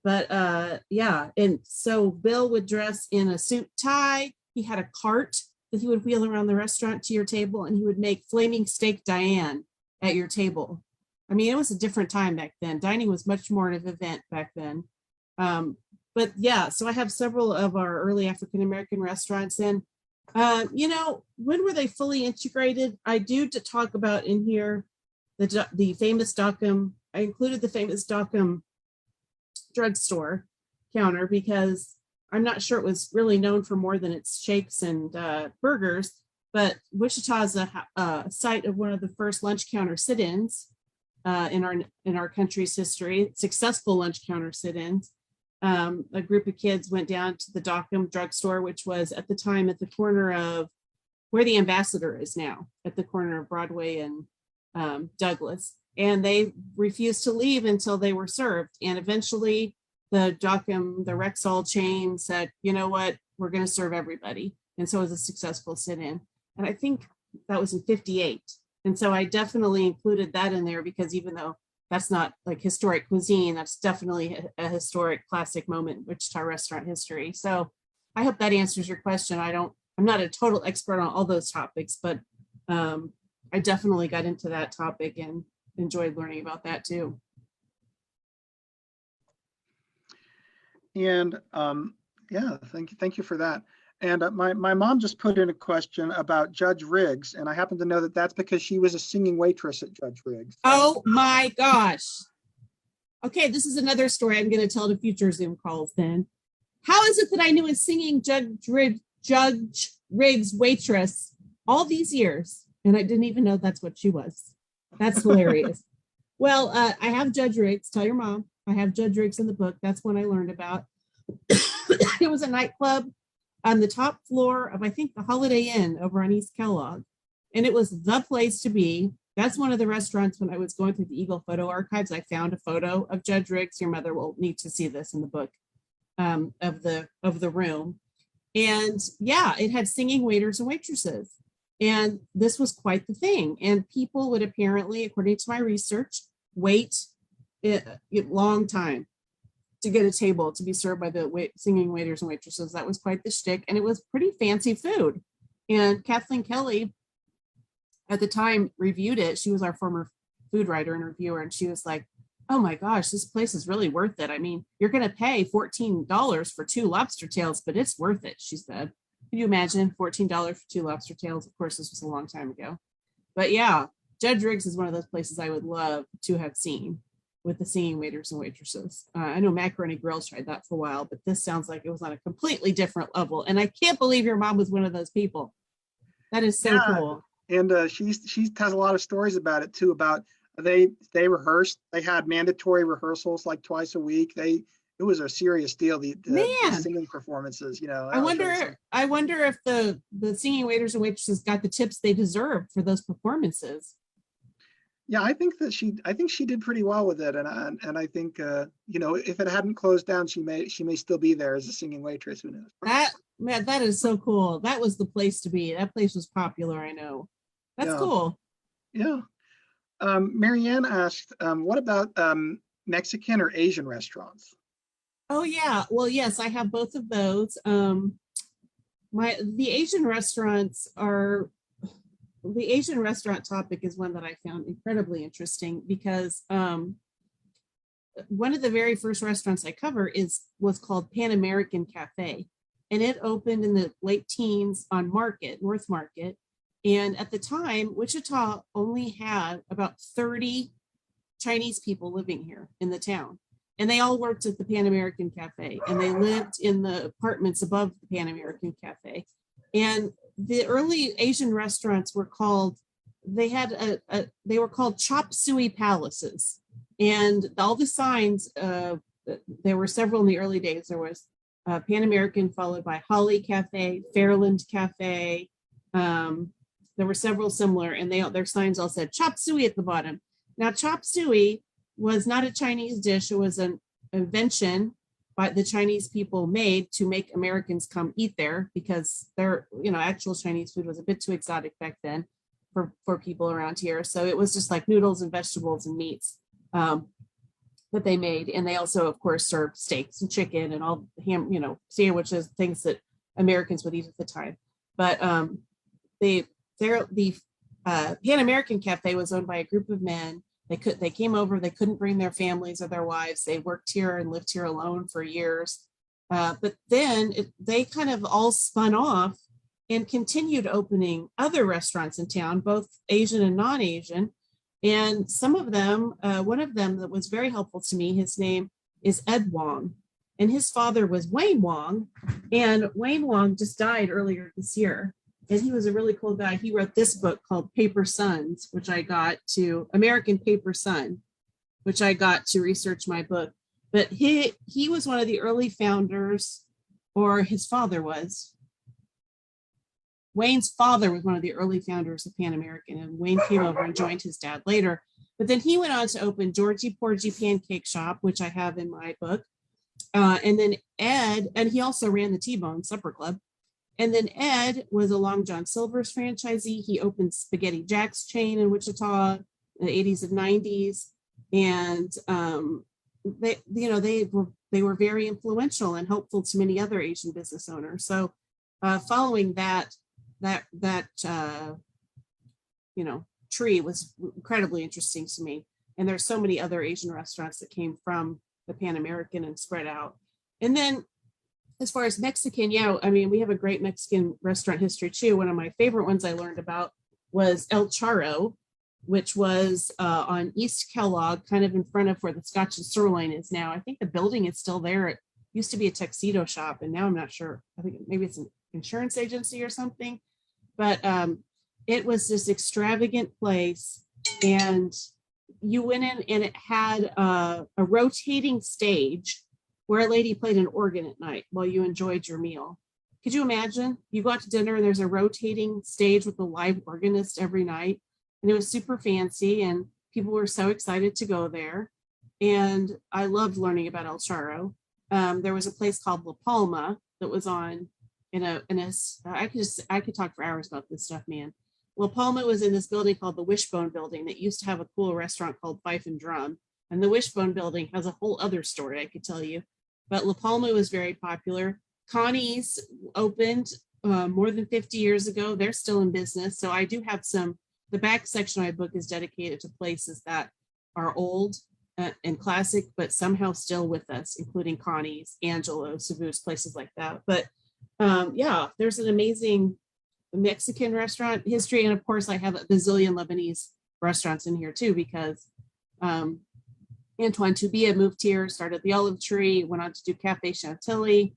But yeah, and so Bill would dress in a suit tie. He had a cart that he would wheel around the restaurant to your table, and he would make flaming steak Diane at your table. I mean, it was a different time back then. Dining was much more of an event back then. But yeah, so I have several of our early African-American restaurants. And, when were they fully integrated? I do to talk about in here the famous Dockham. I included the famous Dockham drugstore counter because I'm not sure it was really known for more than its shakes and burgers, but Wichita is a site of one of the first lunch counter sit-ins in our country's history, successful lunch counter sit-ins. A group of kids went down to the Dockham drugstore, which was at the time at the corner of where the Ambassador is now, at the corner of Broadway and Douglas. And they refused to leave until they were served. And eventually the Dockham, the Rexall chain said, you know what, we're going to serve everybody. And so it was a successful sit-in. And I think that was in 58. And so I definitely included that in there because even though that's not like historic cuisine, that's definitely a historic classic moment in Wichita restaurant history. So I hope that answers your question. I'm not a total expert on all those topics, but I definitely got into that topic and enjoyed learning about that too. And yeah, thank you for that. And my mom just put in a question about Judgeriggs, and I happen to know that that's because she was a singing waitress at Judgeriggs. Oh my gosh. Okay, this is another story I'm going to tell to future Zoom calls then. How is it that I knew a singing Judgeriggs waitress all these years, and I didn't even know that's what she was? That's hilarious. Well, I have Judgeriggs. Tell your mom. I have Judgeriggs in the book. That's one I learned about. It was a nightclub on the top floor of, I think, the Holiday Inn over on East Kellogg. And it was the place to be. That's one of the restaurants when I was going through the Eagle photo archives, I found a photo of Judgeriggs. Your mother will need to see this in the book, of the room. And yeah, it had singing waiters and waitresses. And this was quite the thing. And people would apparently, according to my research, wait a long time to get a table to be served by the singing waiters and waitresses. That was quite the shtick. And it was pretty fancy food. And Kathleen Kelly at the time reviewed it. She was our former food writer and reviewer. And she was like, oh my gosh, this place is really worth it. I mean, you're going to pay $14 for 2 lobster tails, but it's worth it, she said. Can you imagine $14 for 2 lobster tails? Of course, this was a long time ago. But yeah, Judgeriggs is one of those places I would love to have seen with the singing waiters and waitresses. I know Macaroni Grill's tried that for a while, but this sounds like it was on a completely different level. And I can't believe your mom was one of those people. That is so cool. And she has a lot of stories about it too, about they rehearsed, they had mandatory rehearsals like twice a week. It was a serious deal, the singing performances, you know. I wonder if the singing waiters and waitresses got the tips they deserved for those performances. Yeah, I think she did pretty well with it, and I think you know, if it hadn't closed down, she may still be there as a singing waitress. Who knows? That is so cool. That was the place to be. That place was popular. I know. That's cool. Yeah. Marianne asked, what about Mexican or Asian restaurants? Oh yeah. Well, yes, I have both of those. The Asian restaurants are. The Asian restaurant topic is one that I found incredibly interesting because one of the very first restaurants I cover was called Pan American Cafe, and it opened in the late teens on North Market. And at the time, Wichita only had about 30 Chinese people living here in the town. And they all worked at the Pan American Cafe, and they lived in the apartments above the Pan American Cafe. And the early Asian restaurants were called, they were called chop suey palaces. And all the signs, there were several in the early days. There was Pan American, followed by Holly Cafe, Fairland Cafe. There were several similar, and their signs all said chop suey at the bottom. Now, chop suey was not a Chinese dish. It was an invention by the Chinese people made to make Americans come eat there, because their, actual Chinese food was a bit too exotic back then for people around here. So it was just like noodles and vegetables and meats that they made. And they also, of course, served steaks and chicken and all ham, sandwiches, things that Americans would eat at the time. But the Pan American Cafe was owned by a group of men. They came over, they couldn't bring their families or their wives. They worked here and lived here alone for years. But then they kind of all spun off and continued opening other restaurants in town, both Asian and non-Asian. And some of them, one of them that was very helpful to me, his name is Ed Wong. And his father was Wayne Wong. And Wayne Wong just died earlier this year. And he was a really cool guy. He wrote this book called Paper Sons, which I got to, American Paper Son, which I got to research my book. But he was one of the early founders, or his father was. Wayne's father was one of the early founders of Pan American, and Wayne came over and joined his dad later. But then he went on to open Georgie Porgy Pancake Shop, which I have in my book. And then Ed, and he also ran the T-Bone Supper Club. And then Ed was a Long John Silver's franchisee. He opened Spaghetti Jack's chain in Wichita in the 80s and 90s. And they were very influential and helpful to many other Asian business owners. So following that tree was incredibly interesting to me. And there's so many other Asian restaurants that came from the Pan American and spread out. And then as far as Mexican, we have a great Mexican restaurant history too. One of my favorite ones I learned about was El Charro, which was on East Kellogg, kind of in front of where the Scotch and Sirloin is now. I think the building is still there. It used to be a tuxedo shop, and now I'm not sure. I think maybe it's an insurance agency or something. But it was this extravagant place, and you went in and it had a rotating stage where a lady played an organ at night while you enjoyed your meal. Could you imagine? You go out to dinner and there's a rotating stage with a live organist every night. And it was super fancy and people were so excited to go there. And I loved learning about El Charro. There was a place called La Palma that was on I could talk for hours about this stuff, man. La Palma was in this building called the Wishbone Building that used to have a cool restaurant called Fife and Drum. And the Wishbone Building has a whole other story I could tell you. But La Palma was very popular. Connie's opened more than 50 years ago. They're still in business. So I do have the back section of my book is dedicated to places that are old and classic, but somehow still with us, including Connie's, Angelo, Savus, places like that. But yeah, there's an amazing Mexican restaurant history. And of course, I have a bazillion Lebanese restaurants in here too, because Antoine Toubia moved here, started the Olive Tree, went on to do Cafe Chantilly,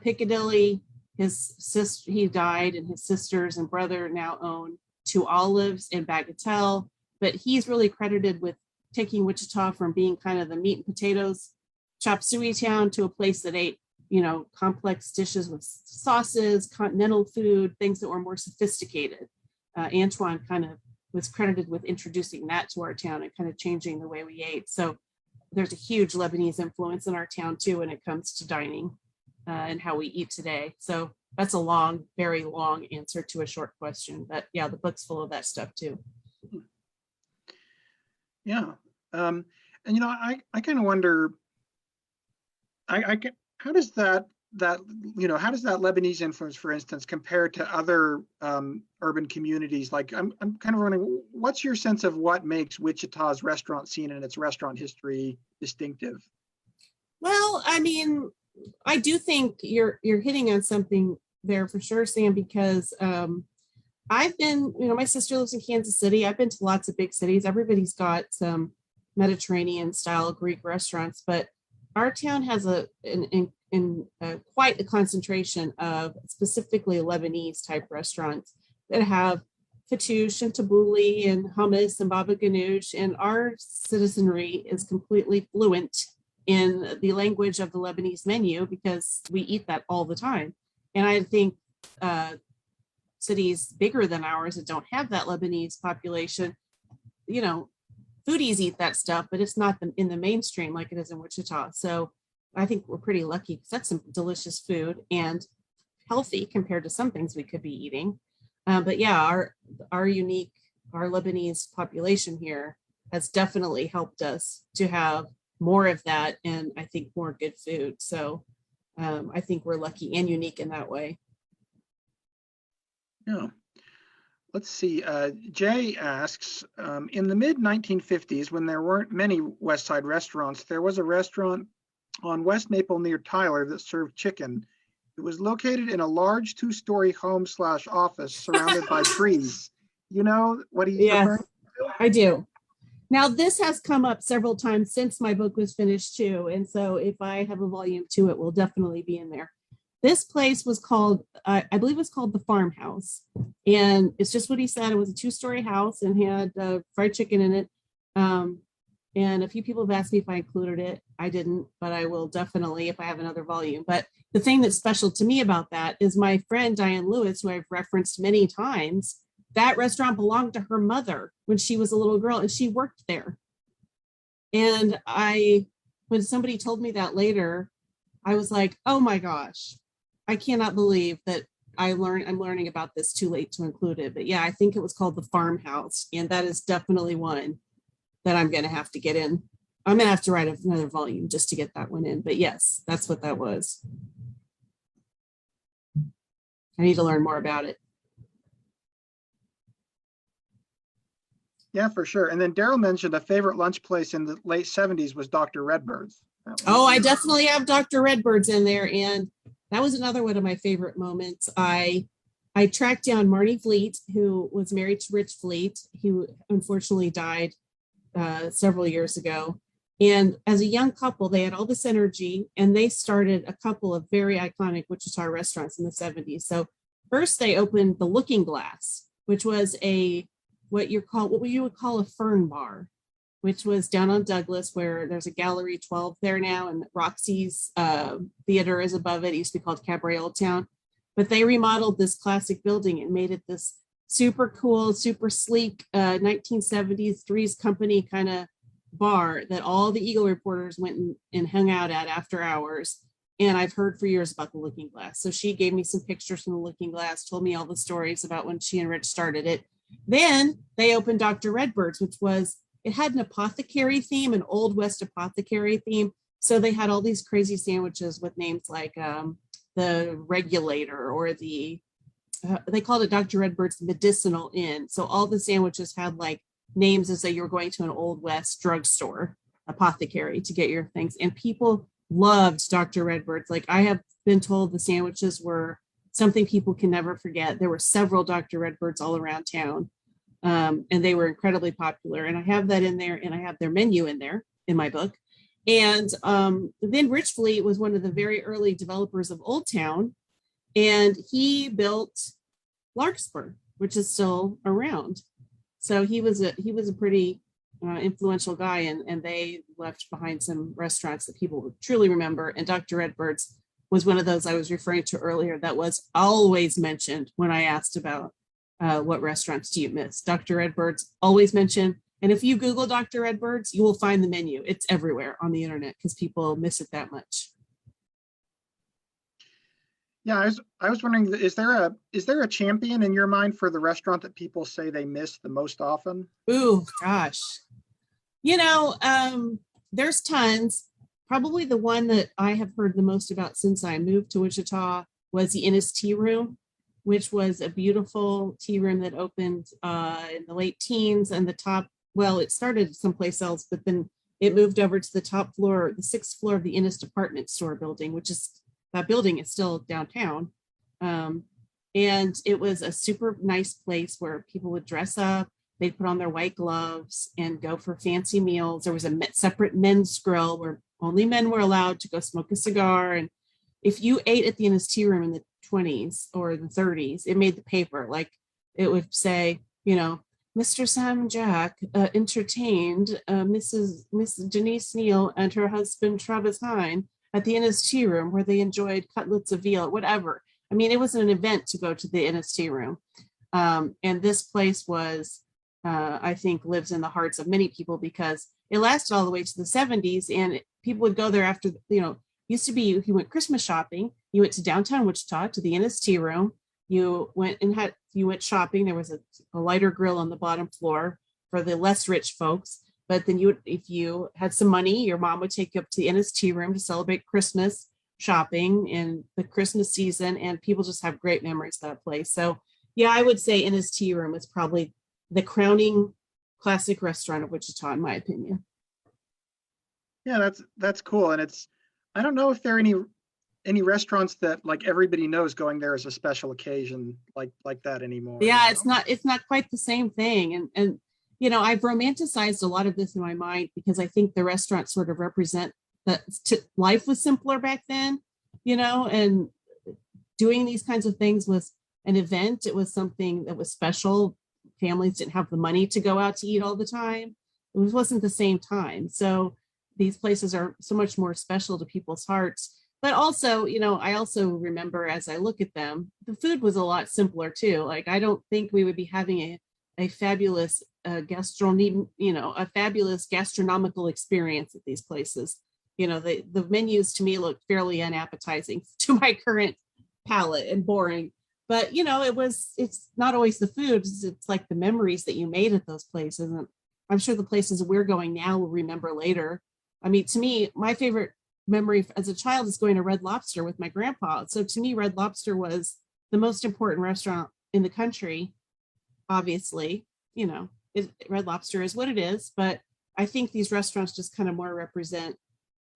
Piccadilly. He died, and his sisters and brother now own Two Olives and Bagatelle. But he's really credited with taking Wichita from being kind of the meat and potatoes chop suey town to a place that ate, complex dishes with sauces, continental food, things that were more sophisticated. Antoine kind of was credited with introducing that to our town and kind of changing the way we ate. So there's a huge Lebanese influence in our town too when it comes to dining and how we eat today. So that's a long, very long answer to a short question. But yeah, the book's full of that stuff too. Yeah. And I kind of wonder, how does that Lebanese influence, for instance, compare to other urban communities? Like, I'm kind of wondering, what's your sense of what makes Wichita's restaurant scene and its restaurant history distinctive? Well, I mean, I do think you're hitting on something there for sure, Sam, because I've been, my sister lives in Kansas City. I've been to lots of big cities. Everybody's got some Mediterranean style Greek restaurants, but our town has quite a concentration of specifically Lebanese type restaurants that have fattoush and tabbouleh and hummus and baba ganoush, and our citizenry is completely fluent in the language of the Lebanese menu because we eat that all the time. And I think cities bigger than ours that don't have that Lebanese population, foodies eat that stuff, but it's not in the mainstream like it is in Wichita. So I think we're pretty lucky because that's some delicious food and healthy compared to some things we could be eating. But yeah, our Lebanese population here has definitely helped us to have more of that, and I think more good food. So I think we're lucky and unique in that way. Yeah. Let's see. Jay asks, in the mid 1950s, when there weren't many West Side restaurants, there was a restaurant on West Maple near Tyler that served chicken. It was located in a large 2-story home/office surrounded by trees. You know what he's referring to? I do. Now, this has come up several times since my book was finished too. And so if I have a volume 2, it will definitely be in there. This place was called, I believe it was called the Farmhouse. And it's just what he said. It was a 2-story house and had fried chicken in it. And a few people have asked me if I included it. I didn't, but I will definitely if I have another volume. But the thing that's special to me about that is my friend Diane Lewis, who I've referenced many times, that restaurant belonged to her mother when she was a little girl and she worked there. And when somebody told me that later, I was like, oh my gosh, I cannot believe that I'm learning about this too late to include it. But yeah, I think it was called the Farmhouse. And that is definitely one that I'm going to have to get in. I'm going to have to write another volume just to get that one in. But yes, that's what that was. I need to learn more about it. Yeah, for sure. And then Daryl mentioned a favorite lunch place in the late 70s was Dr. Redbirds. Oh, I definitely have Dr. Redbirds in there. And that was another one of my favorite moments. I tracked down Marty Fleet, who was married to Rich Fleet, who unfortunately died several years ago. And as a young couple, they had all this energy and they started a couple of very iconic Wichita restaurants in the 70s. So first they opened the Looking Glass, which was what you would call a fern bar, which was down on Douglas, where there's a Gallery 12 there now, and Roxy's theater is above it. It used to be called Cabaret Old Town. But they remodeled this classic building and made it this super cool, super sleek 1970s Three's Company kind of bar that all the Eagle reporters went and hung out at after hours. And I've heard for years about the Looking Glass. So she gave me some pictures from the Looking Glass, told me all the stories about when she and Rich started it. Then they opened Dr. Redbirds, which was, it had an apothecary theme, an Old West apothecary theme. So they had all these crazy sandwiches with names like the Regulator, or the, they called it Dr. Redbird's Medicinal Inn. So all the sandwiches had like names as though you were going to an Old West drugstore, apothecary, to get your things. And people loved Dr. Redbird's. Like, I have been told the sandwiches were something people can never forget. There were several Dr. Redbirds all around town, and they were incredibly popular. And I have that in there, and I have their menu in there in my book. And then Rich Fleet was one of the very early developers of Old Town, and he built Larkspur, which is still around. So he was a pretty influential guy, and they left behind some restaurants that people would truly remember. And Dr. Redbirds was one of those I was referring to earlier that was always mentioned when I asked about what restaurants do you miss. Dr. Redbirds always mentioned. And if you Google Dr. Redbirds, you will find the menu. It's everywhere on the internet because people miss it that much. Yeah, I was wondering, is there a champion in your mind for the restaurant that people say they miss the most often? Ooh, gosh. There's tons. Probably the one that I have heard the most about since I moved to Wichita was the NST Room, which was a beautiful tea room that opened in the late teens, and the top, well, it started someplace else, but then it moved over to the top floor, the 6th floor of the Innes department store building, which is, that building is still downtown. And it was a super nice place where people would dress up, they'd put on their white gloves and go for fancy meals. There was a separate men's grill where only men were allowed to go smoke a cigar. And if you ate at the NST Room in the 20s or the 30s, it made the paper. Like, it would say, Mr. Sam Jack entertained Miss Denise Neil and her husband Travis Hine at the NST Room, where they enjoyed cutlets of veal, whatever. I mean, it was an event to go to the NST Room. And this place was, I think, lives in the hearts of many people because it lasted all the way to the 70s. And people would go there after, used to be, you went Christmas shopping, you went to downtown Wichita to the NST Room, you went shopping. There was a lighter grill on the bottom floor for the less rich folks. But then if you had some money, your mom would take you up to the NST Room to celebrate Christmas shopping in the Christmas season. And people just have great memories of that place. So yeah, I would say NST Room is probably the crowning classic restaurant of Wichita, in my opinion. Yeah, that's cool. And I don't know if there are any restaurants that like everybody knows going there as a special occasion like that anymore. Yeah, it's not quite the same thing. And I've romanticized a lot of this in my mind because I think the restaurants sort of represent that life was simpler back then, and doing these kinds of things was an event. It was something that was special. Families didn't have the money to go out to eat all the time. It wasn't the same time. So these places are so much more special to people's hearts. But also, I also remember as I look at them, the food was a lot simpler too. Like, I don't think we would be having a fabulous a fabulous gastronomical experience at these places. The menus to me look fairly unappetizing to my current palate and boring. But it's not always the food. It's like the memories that you made at those places. And I'm sure the places we're going now will remember later. I mean, to me, my favorite memory as a child is going to Red Lobster with my grandpa. So to me, Red Lobster was the most important restaurant in the country. Obviously, Red Lobster is what it is, but I think these restaurants just kind of more represent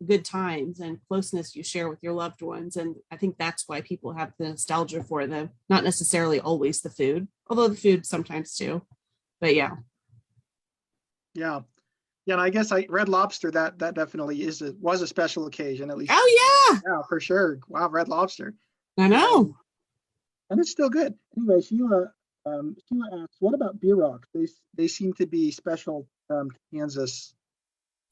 good times and closeness you share with your loved ones. And I think that's why people have the nostalgia for them, not necessarily always the food, although the food sometimes too. But yeah. Yeah. Yeah, and I guess Red Lobster, that definitely was a special occasion, at least. Oh yeah. Yeah, for sure. Wow, Red Lobster. I know. And it's still good. Anyway, Sheila asks, what about beer rocks? They seem to be special to Kansas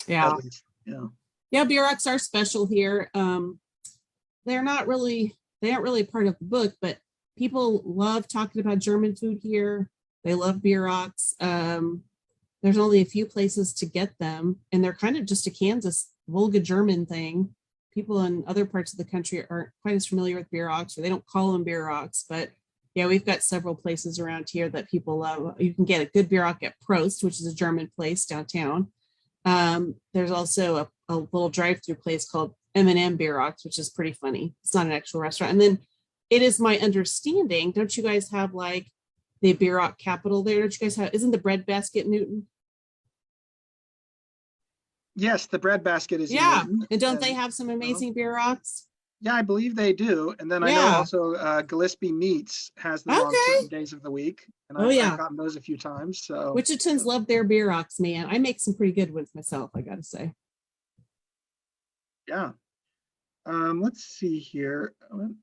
Yeah. at least. Yeah. Yeah, Bureaucrats are special here. They're not really, they aren't really part of the book, but people love talking about German food here. They love Bureaucrats. There's only a few places to get them, and they're kind of just a Kansas Volga German thing. People in other parts of the country aren't quite as familiar with Bureaucrats, or they don't call them Bureaucrats, but yeah, we've got several places around here that people love. You can get a good Bureaucrat at Prost, which is a German place downtown. There's also a little drive-through place called M&M Bureaucrats, which is pretty funny. It's not an actual restaurant. And then it is my understanding, don't you guys have like the Bureaucrat capital there? Don't you guys have, isn't the bread basket Newton? Yes, the bread basket is in Yeah. Newton, And don't they have some amazing Bureaucrats? Yeah, I believe they do. And then I know Yeah. also Gillespie Meats has them on Okay. certain days of the week. And Oh, yeah. I've gotten those a few times. So Wichitans love their Bureaucrats, man. I make some pretty good ones myself, I gotta say. yeah. Let's see here.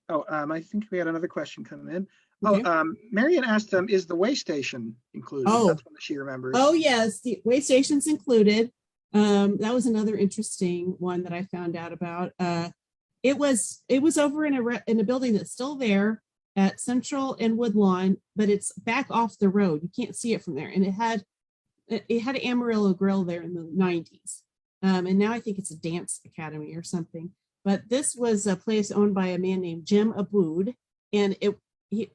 I think we had another question come in. Okay. Marion asked them, is the way station included? Oh. That's one that she remembers. Oh, yes, the way station's included. That was another interesting one that I found out about. It was over in a building that's still there at Central and Woodlawn, but it's back off the road. You can't see it from there. And it had an Amarillo Grill there in the 90s. And now I think it's a dance academy or something. But this was a place owned by a man named Jim Abood, and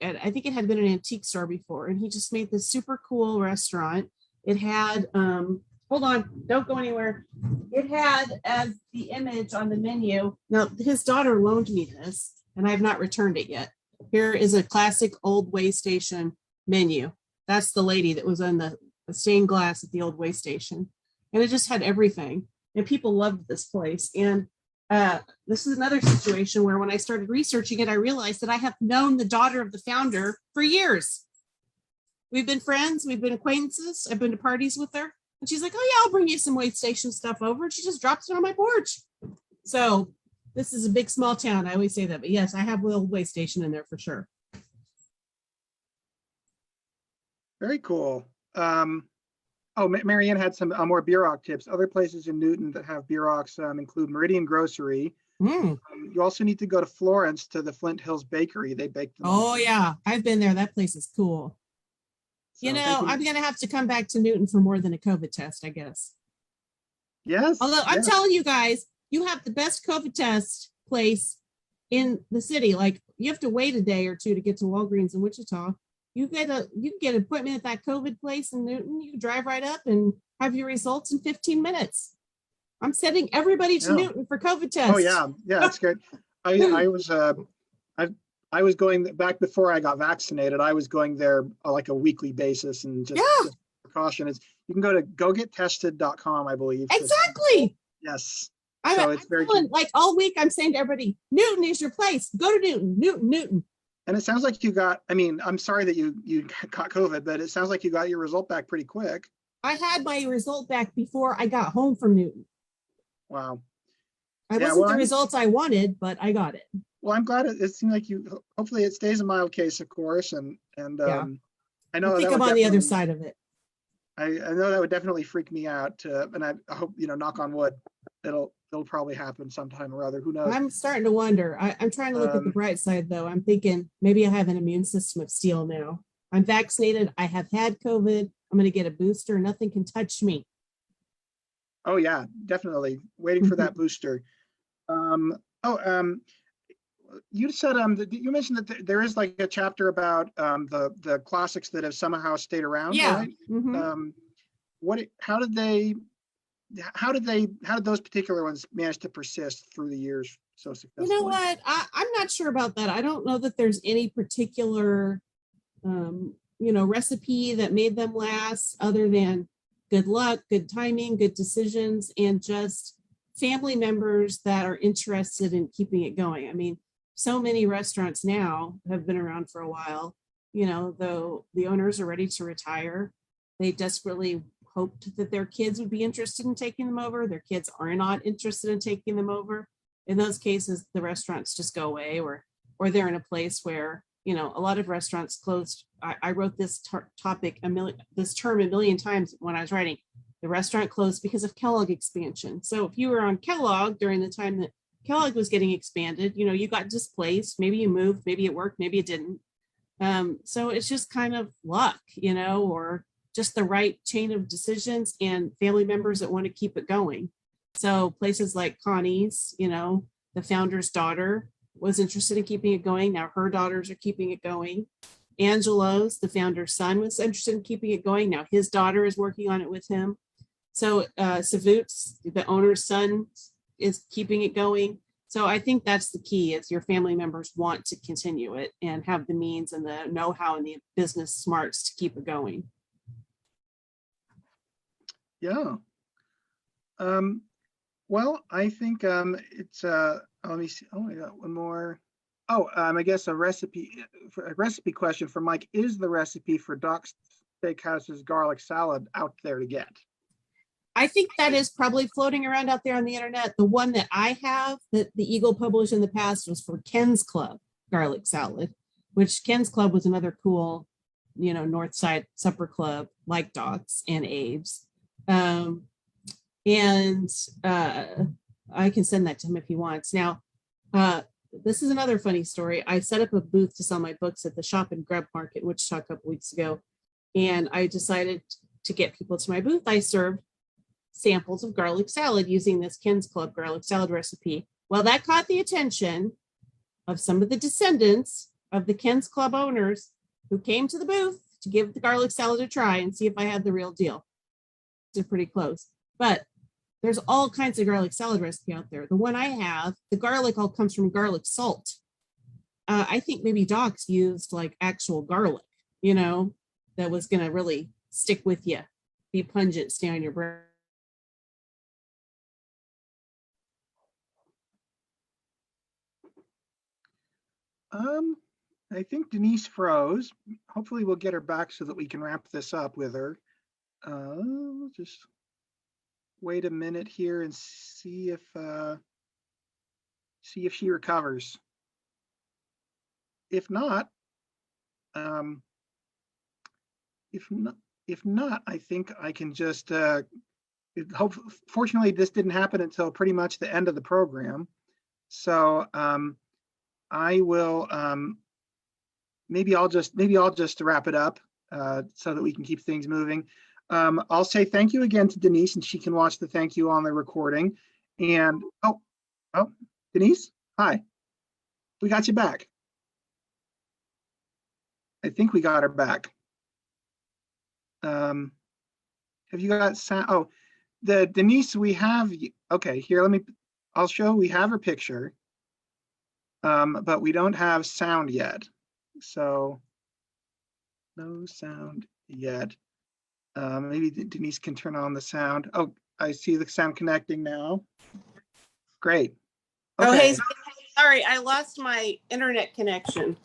I think it had been an antique store before, and he just made this super cool restaurant. It had hold on, don't go anywhere. It had as the image on the menu. Now, his daughter loaned me this, and I have not returned it yet. Here is a classic old way station menu. That's the lady that was on the stained glass at the old way station. And it just had everything. And people loved this place. And this is another situation where when I started researching it, I realized that I have known the daughter of the founder for years. We've been friends, we've been acquaintances. I've been to parties with her. And she's like, oh yeah, I'll bring you some way station stuff over. And she just drops it on my porch. So this is a big, small town. I always say that, but yes, I have a little way station in there for sure. Very cool. Marianne had some more Bureauc tips. Other places in Newton that have Bureaucs include Meridian Grocery. You also need to go to Florence to the Flint Hills Bakery. They bake them. Oh yeah, I've been there. That place is cool. So I'm going to have to come back to Newton for more than a COVID test, I guess. Yes. Although I'm telling you guys, you have the best COVID test place in the city. Like you have to wait a day or two to get to Walgreens in Wichita. You can get an appointment at that COVID place in Newton. You drive right up and have your results in 15 minutes. I'm sending everybody to Newton for COVID tests. Oh yeah, that's good. I was going back before I got vaccinated. I was going there like a weekly basis and just precaution. You can go to gogettested.com, I believe. Exactly. Yes. So it's very like all week. I'm saying to everybody, Newton is your place. Go to Newton, Newton. And it sounds like you got. I mean, I'm sorry that you got COVID, but it sounds like you got your result back pretty quick. I had my result back before I got home from Newton. Wow. Wasn't the results I wanted, but I got it. Well, I'm glad it seemed like you. Hopefully, it stays a mild case, of course, and I know I think I'm on the other side of it. I know that would definitely freak me out, and I hope knock on wood, it'll probably happen sometime or other. Who knows? I'm starting to wonder. I'm trying to look at the bright side, though. I'm thinking maybe I have an immune system of steel now. I'm vaccinated. I have had COVID. I'm going to get a booster. Nothing can touch me. Oh yeah, definitely waiting for that booster. You said you mentioned that there is like a chapter about the classics that have somehow stayed around. Yeah. Right? Mm-hmm. How did those particular ones manage to persist through the years so successfully? You know what? I'm not sure about that. I don't know that there's any particular recipe that made them last other than good luck, good timing, good decisions, and just family members that are interested in keeping it going. I mean, so many restaurants now have been around for a while, though the owners are ready to retire. They desperately hoped that their kids would be interested in taking them over. Their kids are not interested in taking them over. In those cases, the restaurants just go away or they're in a place where, a lot of restaurants closed. I wrote this term a million times when I was writing. The restaurant closed because of Kellogg expansion. So if you were on Kellogg during the time that Kellogg was getting expanded, you got displaced. Maybe you moved, maybe it worked, maybe it didn't. So it's just kind of luck, or just the right chain of decisions and family members that want to keep it going. So places like Connie's, the founder's daughter was interested in keeping it going. Now her daughters are keeping it going. Angelo's, the founder's son, was interested in keeping it going. Now his daughter is working on it with him. So Savut's, the owner's son, is keeping it going. So I think that's the key, is your family members want to continue it and have the means and the know-how and the business smarts to keep it going. Yeah. Well, I think it's let me see. Oh, I got one more. Oh, I guess a recipe question for Mike. Is the recipe for Doc's Steakhouse's garlic salad out there to get? I think that is probably floating around out there on the internet. The one that I have that the Eagle published in the past was for Ken's Club garlic salad, which Ken's Club was another cool, North Side supper club like Doc's and Abe's. I can send that to him if he wants. Now, this is another funny story. I set up a booth to sell my books at the Shop and Grub Market in Wichita a couple weeks ago, and I decided to get people to my booth. I served samples of garlic salad using this Ken's Club garlic salad recipe. Well, that caught the attention of some of the descendants of the Ken's Club owners who came to the booth to give the garlic salad a try and see if I had the real deal. It's pretty close, but there's all kinds of garlic salad recipe out there. The one I have, the garlic all comes from garlic salt. I think maybe Doc's used like actual garlic, that was going to really stick with you, be pungent, stay on your breath. I think Denise froze. Hopefully we'll get her back so that we can wrap this up with her. Just wait a minute here and see if she recovers. If not, I think I can just fortunately this didn't happen until pretty much the end of the program. So I will maybe I'll just wrap it up so that we can keep things moving. I'll say thank you again to Denise, and she can watch the thank you on the recording. And oh, Denise, hi, we got you back. I think we got her back. Have you got sound? Oh, the Denise we have. Okay, here I'll show. We have her picture, but we don't have sound yet. So no sound yet. Maybe Denise can turn on the sound. Oh, I see the sound connecting now. Great. Okay. Oh, hey, sorry, I lost my internet connection.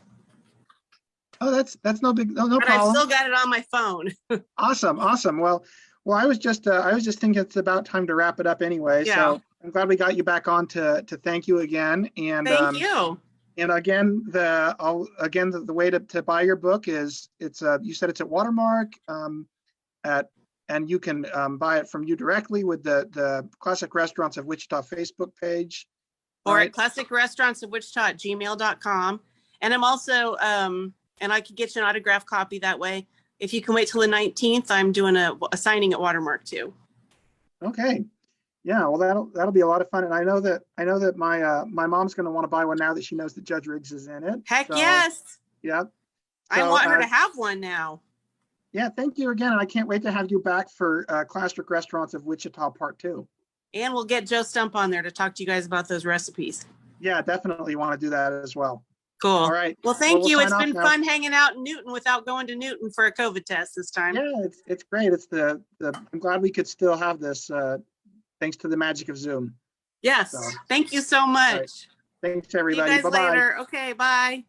Oh, that's no problem. But I've still got it on my phone. Awesome. Well, I was just thinking it's about time to wrap it up anyway. Yeah. So I'm glad we got you back on to thank you again. And thank you. And again, the way to buy your book is you said it's at Watermark, and you can buy it from you directly with the Classic Restaurants of Wichita Facebook page, or right? At classicrestaurantsofwichita@gmail.com. And I'm also and I could get you an autographed copy that way. If you can wait till the 19th, I'm doing a signing at Watermark too. Okay. Yeah, well, that'll be a lot of fun, and I know that my mom's going to want to buy one now that she knows that Judgeriggs is in it. Heck so, yes. Yeah. So, I want her to have one now. Yeah, thank you again, and I can't wait to have you back for Classic Restaurants of Wichita Part 2. And we'll get Joe Stump on there to talk to you guys about those recipes. Yeah, definitely want to do that as well. Cool. All right. Well, thank you. It's been fun hanging out in Newton without going to Newton for a COVID test this time. Yeah, it's great. It's I'm glad we could still have this. Thanks to the magic of Zoom. Yes. So, thank you so much. Right. Thanks, everybody. See you guys later. Okay, bye.